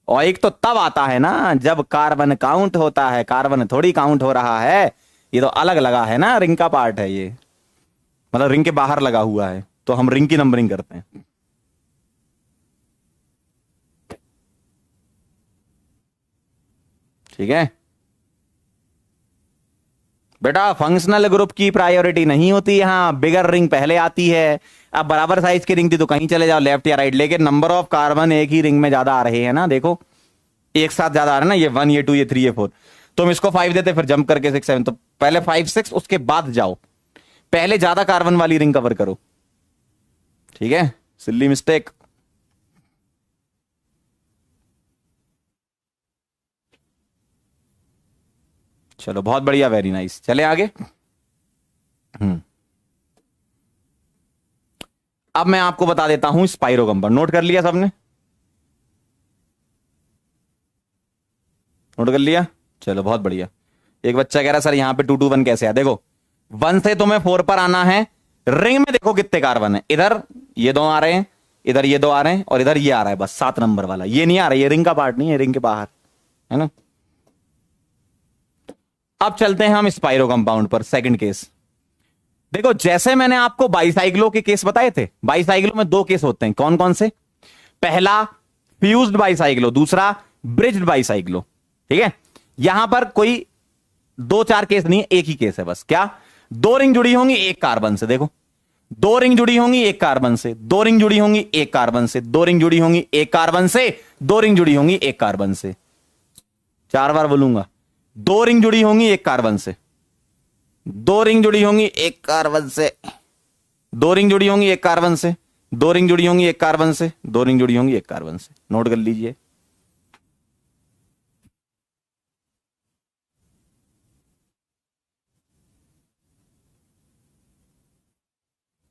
ओइक तो तब आता है ना जब कार्बन काउंट होता है, कार्बन थोड़ी काउंट हो रहा है, ये तो अलग लगा है ना, रिंग का पार्ट है ये, मतलब रिंग के बाहर लगा हुआ है, तो हम रिंग की नंबरिंग करते हैं। ठीक है बेटा, फंक्शनल ग्रुप की प्रायोरिटी नहीं होती यहां, बिगर रिंग पहले आती है। अब बराबर साइज की रिंग थी तो कहीं चले जाओ, लेफ्ट या राइट, लेकिन नंबर ऑफ कार्बन एक ही रिंग में ज्यादा आ रहे हैं ना, देखो एक साथ ज्यादा आ रहे हैं ना, ये 1 ये 2 ये 3 ये 4। तुम इसको 5 देते, फिर जंप करके 6 7, तो पहले 5 6 उसके बाद जाओ, पहले ज्यादा कार्बन वाली रिंग कवर करो। ठीक है, सिल्ली मिस्टेक। चलो बहुत बढ़िया, वेरी नाइस, चले आगे। अब मैं आपको बता देता हूं स्पाइरोगम, नोट कर लिया सबने, नोट कर लिया? चलो बहुत बढ़िया। एक बच्चा कह रहा सर यहां पे 2 कैसे है, देखो 1 से तुम्हें 4 पर आना है, रिंग में देखो कितने कार्बन है, इधर ये 2 आ रहे हैं, इधर ये 2 आ रहे हैं, और इधर ये आ रहा है बस 7 नंबर वाला, ये नहीं आ रहा, ये रिंग का पार्ट नहीं है, रिंग के बाहर है ना। अब चलते हैं हम स्पाइरो कंपाउंड पर, सेकंड केस। देखो जैसे मैंने आपको बाईसाइक्लो के केस बताए थे, बाईसाइक्लो में 2 केस होते हैं, कौन कौन से? पहला फ्यूज्ड बाईसाइक्लो, दूसरा ब्रिज्ड बाईसाइक्लो। ठीक है, यहां पर कोई 2 4 केस नहीं है, एक ही केस है बस। क्या? 2 रिंग जुड़ी होंगी एक कार्बन से, देखो 2 रिंग जुड़ी होंगी एक कार्बन से, 2 रिंग जुड़ी होंगी एक कार्बन से, 2 रिंग जुड़ी होंगी एक कार्बन से, 2 रिंग जुड़ी होंगी एक कार्बन से। 4 बार बोलूंगा, 2 रिंग जुड़ी होंगी एक कार्बन से, 2 रिंग जुड़ी होंगी एक कार्बन से, 2 रिंग जुड़ी होंगी एक कार्बन से, 2 रिंग जुड़ी होंगी एक कार्बन से, 2 रिंग जुड़ी होंगी एक कार्बन से। नोट कर लीजिए।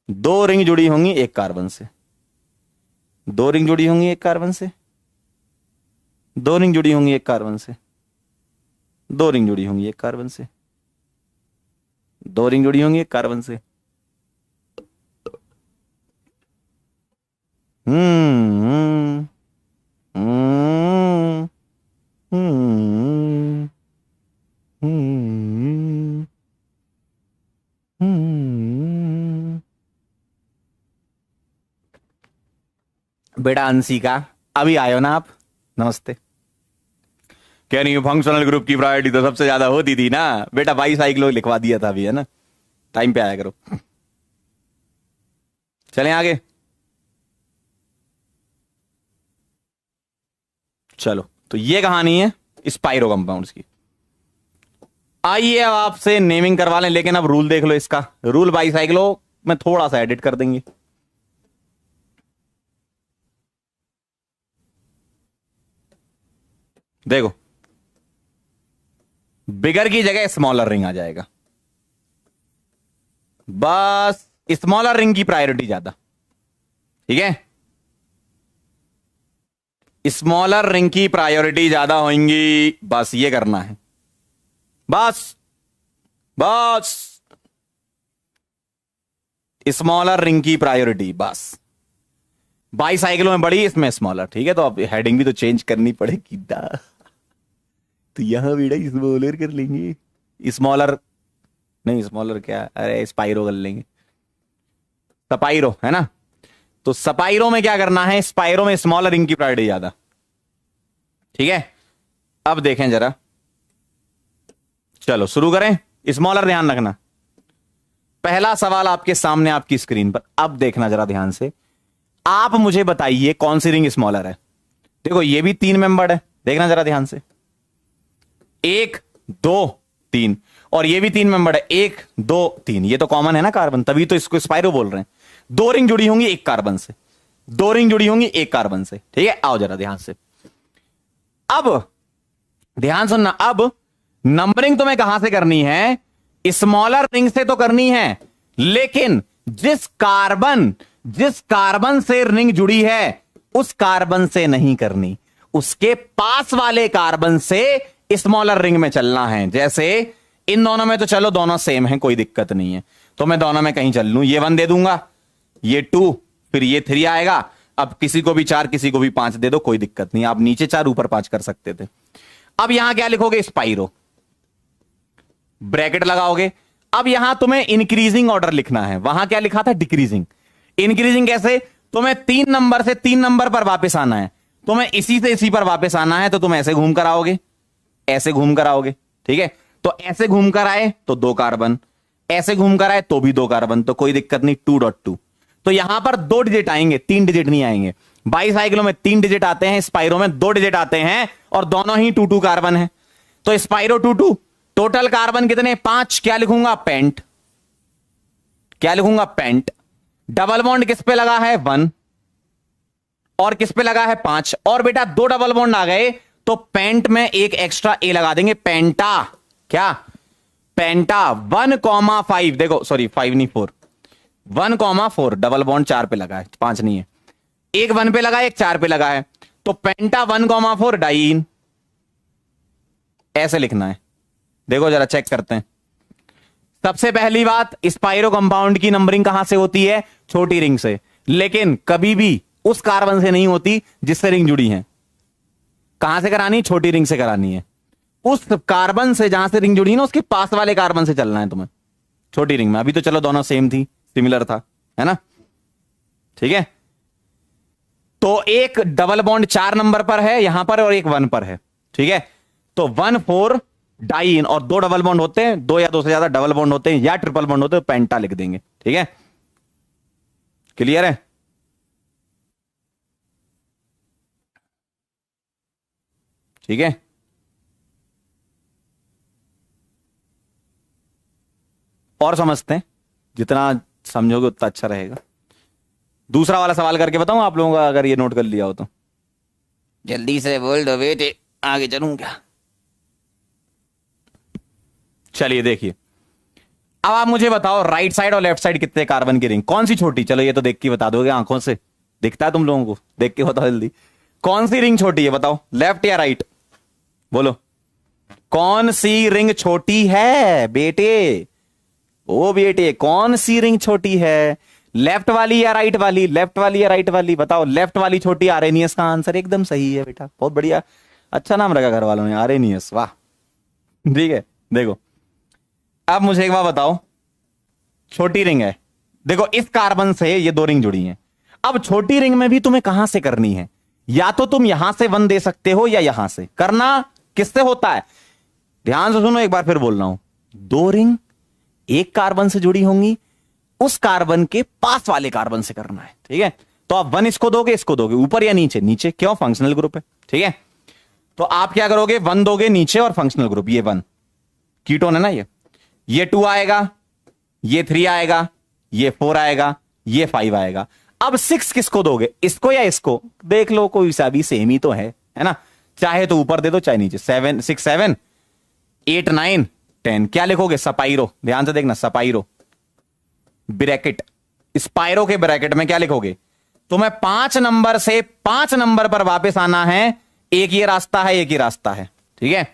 दो रिंग जुड़ी होंगी एक कार्बन से, 2 रिंग जुड़ी होंगी एक कार्बन से, 2 रिंग जुड़ी होंगी एक कार्बन से, 2 रिंग जुड़ी होंगी एक कार्बन से, 2 रिंग जुड़ी होंगी एक कार्बन से। हम्म हम्म हम्म हम्म हम्म। बेटा अंशिका, अभी आयो ना आप? नमस्ते। क्या नहीं, फंक्शनल ग्रुप की प्रायोरिटी तो सबसे ज्यादा होती थी ना बेटा, बाईसाइक्लो लिखवा दिया था अभी, है ना, टाइम पे आया करो। चलें आगे। चलो, तो ये कहानी है स्पाइरो कंपाउंड्स की। आइए अब आपसे नेमिंग करवा लें, लेकिन अब रूल देख लो इसका। रूल बाईसाइक्लो में थोड़ा सा एडिट कर देंगे। देखो, बिगर की जगह स्मॉलर रिंग आ जाएगा। बस स्मॉलर रिंग की प्रायोरिटी ज्यादा, ठीक है। स्मॉलर रिंग की प्रायोरिटी ज्यादा होंगी, बस ये करना है। बस बस स्मॉलर रिंग की प्रायोरिटी, बस। बाईसाइकिलों में बड़ी, इसमें स्मॉलर, ठीक है। तो अब हेडिंग भी तो चेंज करनी पड़ेगी दा। तो यहां बेटा स्मॉलर कर लेंगे। स्मॉलर नहीं, स्मॉलर क्या, अरे स्पाइरो कर लेंगे। सपाइरो है ना। तो सपाइरो में क्या करना है, स्पाइरो में स्मॉलर रिंग की प्रायोरिटी ज्यादा, ठीक है। अब देखें जरा, चलो शुरू करें। स्मॉलर ध्यान रखना। पहला सवाल आपके सामने आपकी स्क्रीन पर, अब देखना जरा ध्यान से। आप मुझे बताइए कौन सी रिंग स्मॉलर है। देखो ये भी 3 मेंबर्ड है, देखना जरा ध्यान से। 1 2 3, और ये भी 3 मेंबर्ड है, 1 2 3। ये तो कॉमन है ना कार्बन, तभी तो इसको स्पाइरो बोल रहे हैं। 2 रिंग जुड़ी होंगी एक कार्बन से, 2 रिंग जुड़ी होंगी एक कार्बन से, ठीक है। आओ जरा ध्यान से, अब ध्यान सुनना। अब नंबरिंग तुम्हें कहां से करनी है, स्मॉलर रिंग से तो करनी है, लेकिन जिस कार्बन से रिंग जुड़ी है उस कार्बन से नहीं करनी, उसके पास वाले कार्बन से स्मॉलर रिंग में चलना है। जैसे इन दोनों में तो चलो दोनों सेम है, कोई दिक्कत नहीं है, तो मैं दोनों में कहीं चल लूं। ये 1 दे दूंगा, ये 2, फिर ये 3 आएगा। अब किसी को भी 4 किसी को भी 5 दे दो, कोई दिक्कत नहीं। आप नीचे 4 ऊपर 5 कर सकते थे। अब यहां क्या लिखोगे, स्पाइरो, ब्रैकेट लगाओगे। अब यहां तुम्हें इंक्रीजिंग ऑर्डर लिखना है, वहां क्या लिखा था, डिक्रीजिंग। इंक्रीजिंग कैसे, तुम्हें 3 नंबर से 3 नंबर पर वापस आना है, तुम्हें इसी से इसी पर वापस आना है, तो तुम ऐसे घूम कर आओगे, ऐसे घूम कर आओगे, ठीक है। तो ऐसे घूम कर आए तो 2 कार्बन, ऐसे घूम कर आए तो भी 2 कार्बन, तो कोई दिक्कत नहीं। 2.2, तो यहां पर 2 डिजिट आएंगे, 3 डिजिट नहीं आएंगे। बाईसाइक्लो में 3 डिजिट आते हैं, स्पाइरो में 2 डिजिट आते हैं, और दोनों ही 2 कार्बन है। तो स्पाइरो 2 टोटल कार्बन कितने, 5। क्या लिखूंगा, पेंट। क्या लिखूंगा, पेंट। डबल बॉन्ड किस पे लगा है, 1, और किस पे लगा है, 5। और बेटा 2 डबल बॉन्ड आ गए तो पेंट में एक एक्स्ट्रा ए लगा देंगे, पेंटा। क्या, पेंटा। 1,5, देखो सॉरी 5 नहीं 4, 1,4। डबल बॉन्ड 4 पे लगा है, 5 नहीं है। एक 1 पे लगा है, एक 4 पे लगा है, तो पेंटा 1,4 डाइन, ऐसे लिखना है। देखो जरा चेक करते हैं। सबसे पहली बात, स्पाइरो कंपाउंड की नंबरिंग कहां से होती है, छोटी रिंग से, लेकिन कभी भी उस कार्बन से नहीं होती जिससे रिंग जुड़ी है। कहां से करानी, छोटी रिंग से करानी है। उस कार्बन से जहां से रिंग जुड़ी है ना, उसके पास वाले कार्बन से चलना है तुम्हें, छोटी रिंग में। अभी तो चलो दोनों सेम थी, सिमिलर था, है ना, ठीक है। तो एक डबल बॉन्ड 4 नंबर पर है यहां पर, और एक 1 पर है, ठीक है। तो 1,4 डाइन, और 2 डबल बॉन्ड होते हैं, 2 या 2 से ज्यादा डबल बॉन्ड होते हैं या ट्रिपल बॉन्ड होते हैं, तो पेंटा लिख देंगे, ठीक है। क्लियर है। ठीक है, और समझते हैं, जितना समझोगे उतना अच्छा रहेगा। दूसरा वाला सवाल करके बताऊं आप लोगों का, अगर ये नोट कर लिया हो तो। जल्दी से बोल दो बेटे, आगे चलूं क्या। चलिए देखिए, अब आप मुझे बताओ राइट साइड और लेफ्ट साइड कितने कार्बन की रिंग, कौन सी छोटी। चलो ये तो देख के बता दोगे, आंखों से दिखता है तुम लोगों को, देख के बताओ जल्दी, कौन सी रिंग छोटी है, बताओ, लेफ्ट या राइट, बोलो। कौन सी रिंग छोटी है बेटे, ओ बेटे, कौन सी रिंग छोटी है, लेफ्ट वाली या राइट वाली, लेफ्ट वाली या राइट वाली, बताओ। लेफ्ट वाली छोटी, आरेनियस का आंसर एकदम सही है बेटा, बहुत बढ़िया, अच्छा नाम रखा घर वालों ने, आरेनियस, वाह, ठीक है। देखो अब मुझे एक बात बताओ, छोटी रिंग है, देखो इस कार्बन से ये 2 रिंग जुड़ी हैं। अब छोटी रिंग में भी तुम्हें कहां से करनी है, या तो तुम यहां से 1 दे सकते हो, या यहां से। करना किससे होता है, ध्यान से सुनो, एक बार फिर बोल रहा हूं। 2 रिंग एक कार्बन से जुड़ी होंगी, उस कार्बन के पास वाले कार्बन से करना है, ठीक है। तो आप 1 इसको दोगे, इसको दोगे, ऊपर या नीचे, नीचे, क्यों, फंक्शनल ग्रुप है, ठीक है। तो आप क्या करोगे, 1 दोगे नीचे और फंक्शनल ग्रुप, ये 1 कीटोन है ना, ये 2 आएगा, ये 3 आएगा, ये 4 आएगा, ये 5 आएगा। अब 6 किसको दोगे, इसको या इसको, देख लो कोई सा भी सेम ही तो है ना, चाहे तो ऊपर दे दो चाहे नीचे। 7 6 7 8 9 10, क्या लिखोगे, सपाइरो, ध्यान से देखना, सपाइरो ब्रैकेट, स्पाइरो के ब्रैकेट में क्या लिखोगे, तुम्हें 5 नंबर से 5 नंबर पर वापस आना है, एक ये रास्ता है एक ही रास्ता है, ठीक है।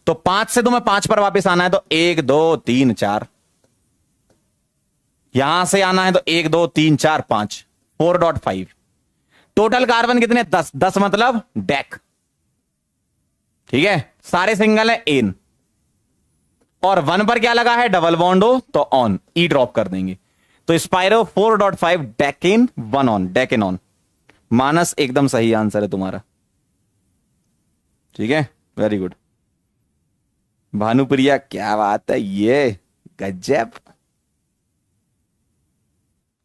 तो 5 से तुम्हें 5 पर वापस आना है, तो 1 2 3 4, यहां से आना है तो 1 2 3 4 5, 4.5। टोटल कार्बन कितने, 10, 10 मतलब डेक, ठीक है, सारे सिंगल है, एन, और 1 पर क्या लगा है, डबल बॉन्ड हो तो ऑन, ई ड्रॉप कर देंगे। तो स्पाइरो 4.5 डेकिन 1 ऑन, डेकिन ऑन। मानस एकदम सही आंसर है तुम्हारा, ठीक है, वेरी गुड। भानुप्रिया क्या बात है, ये गजब।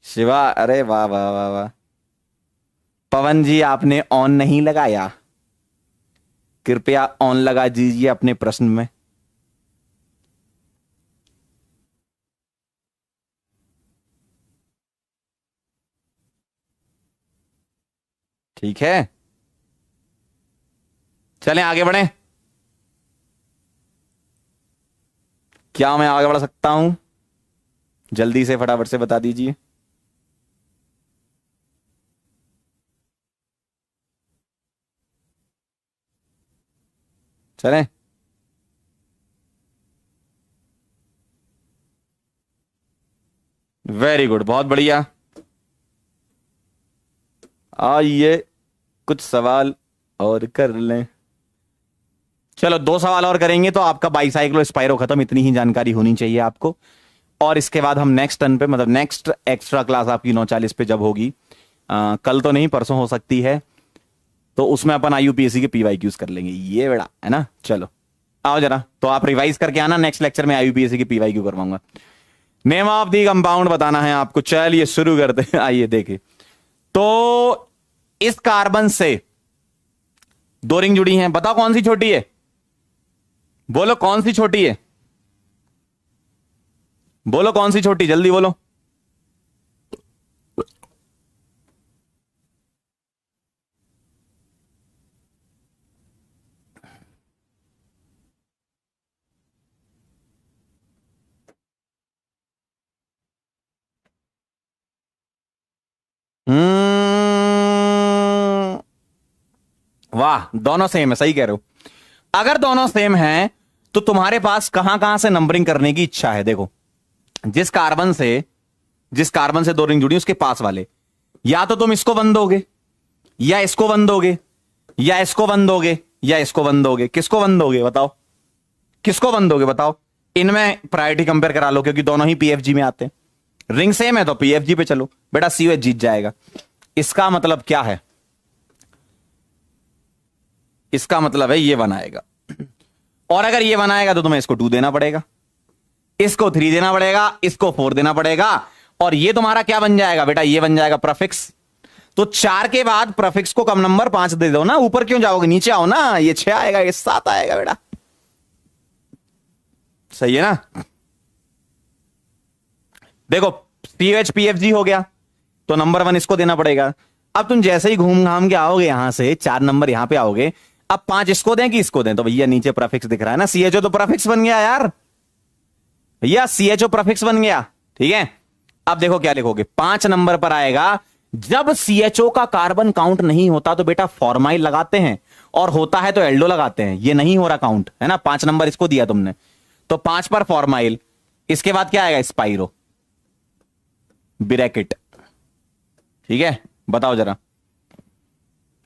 शिवा, अरे वाह वाह वाह वाह। पवन जी आपने ऑन नहीं लगाया, कृपया ऑन लगा दीजिए अपने प्रश्न में। ठीक है, चलें आगे बढ़ें। क्या मैं आगे बढ़ सकता हूं, जल्दी से फटाफट से बता दीजिए। चलें, वेरी गुड, बहुत बढ़िया। आइए कुछ सवाल और कर लें। चलो 2 सवाल और करेंगे तो आपका बाईसाइक्लो स्पाइरो खत्म, इतनी ही जानकारी होनी चाहिए आपको। और इसके बाद हम नेक्स्ट टर्न पे, मतलब नेक्स्ट एक्स्ट्रा क्लास आपकी 9:40 पे जब होगी, कल तो नहीं परसों हो सकती है, तो उसमें अपन IUPAC के PYQs कर लेंगे, ये बेड़ा है ना। चलो आओ जरा, तो आप रिवाइज करके आना, नेक्स्ट लेक्चर में IUPAC की PYQ करवाऊंगा। नेम ऑफ दी कंपाउंड बताना है आपको। चलिए शुरू करते हैं, आइए देखिए। तो इस कार्बन से 2 रिंग जुड़ी हैं, बताओ कौन सी छोटी है, बोलो कौन सी छोटी है, बोलो कौन सी छोटी, जल्दी बोलो। वाह, दोनों सेम है, सही कह रहे हो। अगर दोनों सेम हैं तो तुम्हारे पास कहां कहां से नंबरिंग करने की इच्छा है। देखो, जिस कार्बन से 2 रिंग जुड़ी उसके पास वाले, या तो तुम इसको 1 दोगे, या इसको 1 दोगे, या इसको 1 दोगे, या इसको 1 दोगे। किसको 1 दोगे बताओ, किसको 1 दोगे बताओ। इनमें प्रायोरिटी कंपेयर करा लो, क्योंकि दोनों ही PFG में आते हैं। रिंग सेम है तो PFG पे चलो, बेटा COH जीत जाएगा। इसका मतलब क्या है, इसका मतलब है ये 1 आएगा, और अगर ये 1 आएगा तो तुम्हें इसको 2 देना पड़ेगा, इसको 3 देना पड़ेगा, इसको 4 देना पड़ेगा, और ये तुम्हारा क्या बन जाएगा बेटा, ये बन जाएगा प्रफिक्स। तो 4 के बाद प्रफिक्स को कम नंबर 5 दे दो ना, ऊपर क्यों जाओगे, नीचे आओ ना। ये 6 आएगा, ये 7 आएगा बेटा, सही है ना। देखो COH PFG हो गया, तो नंबर 1 इसको देना पड़ेगा। अब तुम जैसे ही घूम घाम के आओगे यहां से, 4 नंबर यहां पे आओगे, अब 5 इसको दें कि इसको दें, तो भैया नीचे प्रफिक्स दिख रहा है ना, CHO तो प्रफिक्स बन गया यार, भैया CHO प्रफिक्स बन गया, ठीक है। अब देखो क्या लिखोगे, 5 नंबर पर आएगा, जब CHO का कार्बन काउंट नहीं होता तो बेटा फॉर्माइल लगाते हैं, और होता है तो एल्डो लगाते हैं। ये नहीं हो रहा काउंट, है ना, 5 नंबर इसको दिया तुमने, तो 5 पर फॉर्माइल, इसके बाद क्या आएगा, स्पाइरो ब्रैकेट, ठीक है। बताओ जरा,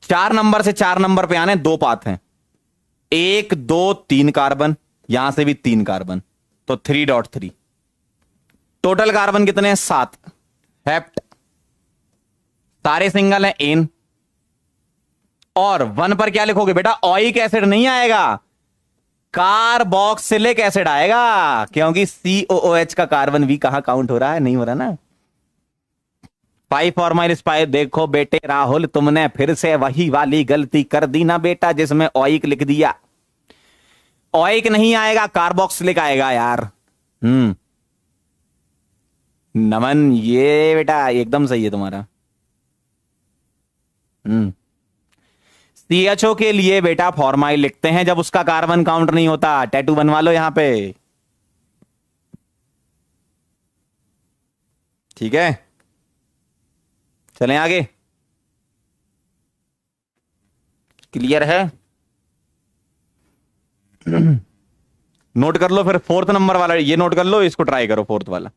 4 नंबर से 4 नंबर पे आने 2 पाथ हैं, 1 2 3 कार्बन, यहां से भी 3 कार्बन, तो 3.3। टोटल कार्बन कितने हैं, 7। हेप्ट, सारे सिंगल हैं, एन, और 1 पर क्या लिखोगे बेटा, ऑइक एसिड नहीं आएगा, कार्बोक्सिलिक एसिड आएगा, क्योंकि COOH का कार्बन भी कहां काउंट हो रहा है, नहीं हो रहा ना। फाइव फॉर्माइल स्पाइर। देखो बेटे राहुल, तुमने फिर से वही वाली गलती कर दी ना बेटा, जिसमें ओइक लिख दिया। ओइक नहीं आएगा, कार्बोक्सिलिक आएगा यार। नमन, ये बेटा एकदम सही है तुम्हारा। हम्म सीएचओ के लिए बेटा फॉर्माइल लिखते हैं जब उसका कार्बन काउंट नहीं होता। टैटू बनवा लो यहां पे। ठीक है, चलें आगे। क्लियर है? नोट कर लो फिर फोर्थ नंबर वाला, ये नोट कर लो, इसको ट्राई करो फोर्थ वाला।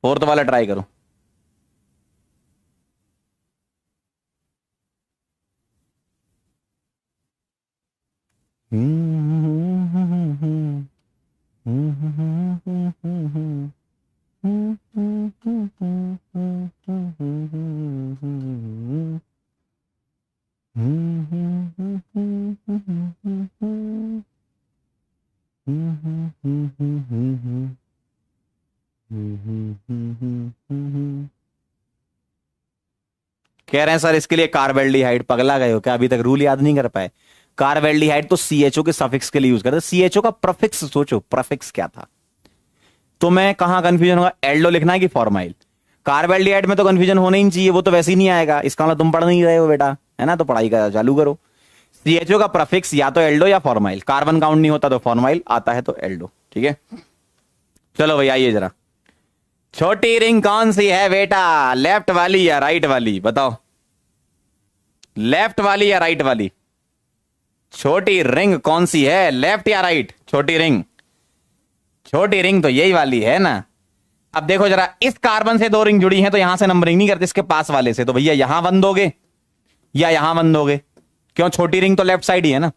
फोर्थ वाला ट्राई करो। कह रहे हैं सर इसके लिए कार्बेल्डिहाइड। पगला गए हो क्या? अभी तक रूल याद नहीं कर पाए? कार्बेल्डिहाइड तो सीएचओ के सफिक्स के लिए यूज करते हैं। सीएचओ का प्रीफिक्स सोचो, प्रीफिक्स क्या था? तो मैं कहां कंफ्यूजन होगा, एल्डो लिखना है कि फॉर्माइल? कार्बेल्डिहाइड में तो कंफ्यूजन होना ही नहीं चाहिए, वो तो वैसे ही नहीं आएगा। इसका मतलब तुम पढ़ नहीं रहे हो बेटा, है ना? तो पढ़ाई का चालू करो। सीएचओ का प्रीफिक्स या तो एल्डो या फॉर्माइल। कार्बन काउंट नहीं होता तो फॉर्माइल, आता है तो एल्डो। ठीक है, चलो भाई आइए जरा। छोटी रिंग कौन सी है बेटा, लेफ्ट वाली या राइट वाली? बताओ, लेफ्ट वाली या राइट वाली? छोटी रिंग कौन सी है, लेफ्ट या राइट? छोटी रिंग, छोटी रिंग तो यही वाली है ना। अब देखो जरा, इस कार्बन से दो रिंग जुड़ी हैं तो यहां से नंबरिंग नहीं करते, इसके पास वाले से। तो भैया यहां बंद दोगे या यहां बंद दोगे? क्यों, छोटी रिंग तो लेफ्ट साइड ही है ना।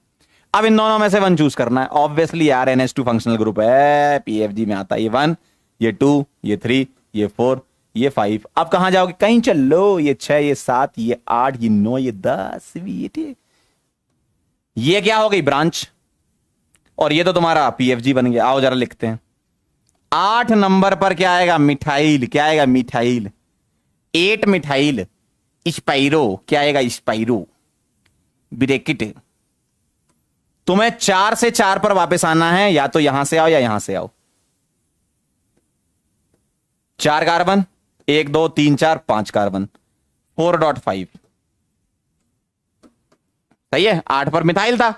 अब इन दोनों में से वन चूज करना है ऑब्वियसली यार। NH2 फंक्शनल ग्रुप है, PFG में आता है। ये 1, ये 2, ये 3, ये 4, ये 5। अब कहां जाओगे? कहीं चल लो। ये 6, ये 7, ये 8, ये 9, ये 10, ये क्या हो गई? ब्रांच। और ये तो तुम्हारा PFG बन गया। आओ जरा लिखते हैं। 8 नंबर पर क्या आएगा? मिथाइल। क्या आएगा? मिथाइल। 8 methyl spiro. क्या आएगा? स्पाइरो। ब्रेकेट। तुम्हें 4 से 4 पर वापस आना है, या तो यहां से आओ या यहां से आओ। 4 कार्बन, 1 2 3 4 5 कार्बन, 4.5। सही है। 8 पर मिथाइल था,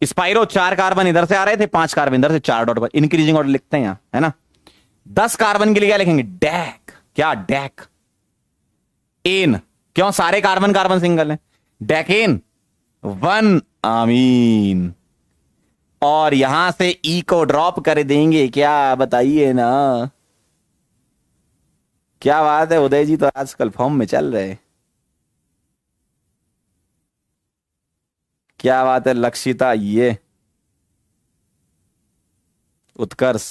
स्पाइरो। 4 कार्बन इधर से आ रहे थे, 5 कार्बन इधर से, 4 डॉट पर। इंक्रीजिंग ऑर्डर लिखते हैं यहां, है ना। 10 कार्बन के लिए क्या लिखेंगे? डैक। क्या? Decane. क्यों? सारे कार्बन कार्बन सिंगल है। डैकेन 1 आमीन। और यहां से ई को ड्रॉप कर देंगे क्या? बताइए ना। क्या बात है उदय जी, तो आजकल फॉर्म में चल रहे। क्या बात है लक्षिता, ये उत्कर्ष,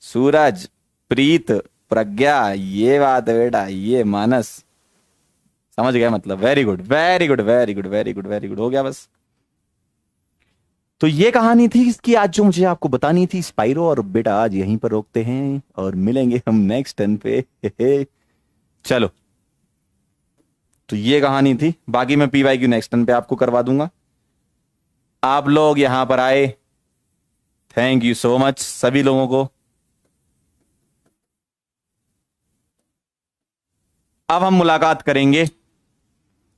सूरज, प्रीत, प्रज्ञा, ये बात है बेटा। ये मानस, समझ गया मतलब। Very good very good very good very good very good, हो गया बस। तो ये कहानी थी इसकी आज, जो मुझे आपको बतानी थी स्पाइरो। और बेटा आज यहीं पर रोकते हैं और मिलेंगे हम नेक्स्ट टर्न पे। चलो, तो ये कहानी थी। बाकी मैं PYQ नेक्स्ट टर्न पे आपको करवा दूंगा। आप लोग यहां पर आए, थैंक यू सो मच सभी लोगों को। अब हम मुलाकात करेंगे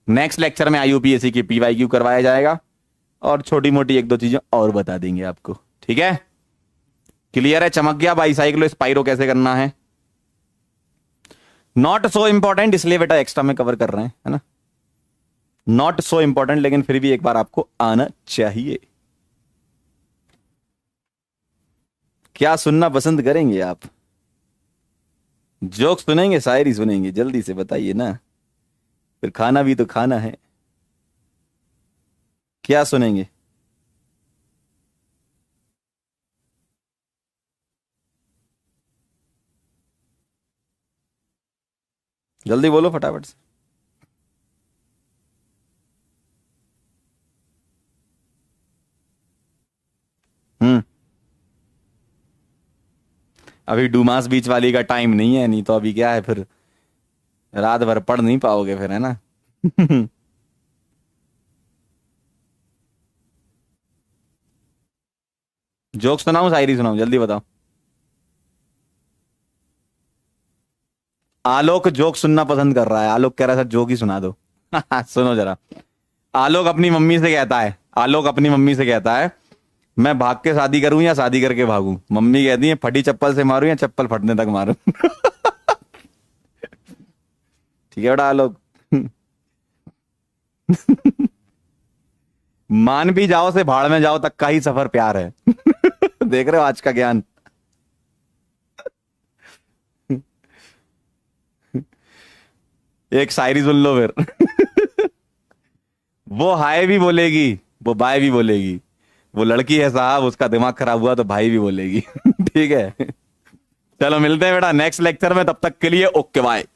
नेक्स्ट लेक्चर में। IUPAC की PYQ करवाया जाएगा और छोटी मोटी 1 2 चीजें और बता देंगे आपको। ठीक है, क्लियर है? चमक गया बाईसाइक्लो स्पाइरो कैसे करना है? नॉट सो इंपॉर्टेंट, इसलिए बेटा एक्स्ट्रा में कवर कर रहे हैं, है ना। नॉट सो इंपॉर्टेंट, लेकिन फिर भी एक बार आपको आना चाहिए। क्या सुनना पसंद करेंगे आप? जोक सुनेंगे, शायरी सुनेंगे? जल्दी से बताइए ना, फिर खाना भी तो खाना है। क्या सुनेंगे? जल्दी बोलो फटाफट से। हम्म अभी डूमास बीच वाली का टाइम नहीं है, नहीं तो अभी क्या है फिर, रात भर पढ़ नहीं पाओगे फिर, है ना। जोक सुनाऊं शायरी सुनाऊं, जल्दी बताओ। आलोक जोक सुनना पसंद कर रहा है, आलोक कह रहा है सर जोक ही सुना दो। सुनो जरा। आलोक अपनी मम्मी से कहता है, आलोक अपनी मम्मी से कहता है, मैं भाग के शादी करूं या शादी करके भागूं। मम्मी कहती है फटी चप्पल से मारूं या चप्पल फटने तक मारूं। ठीक है बेटा आलोक। मान भी जाओ से भाड़ में जाओ तक का ही सफर प्यार है। देख रहे हो आज का ज्ञान। एक शायरी सुन लो फिर। वो हाय भी बोलेगी, वो बाय भी बोलेगी, वो लड़की है साहब उसका दिमाग खराब हुआ तो भाई भी बोलेगी। ठीक है। चलो मिलते हैं बेटा नेक्स्ट लेक्चर में, तब तक के लिए ओके बाय।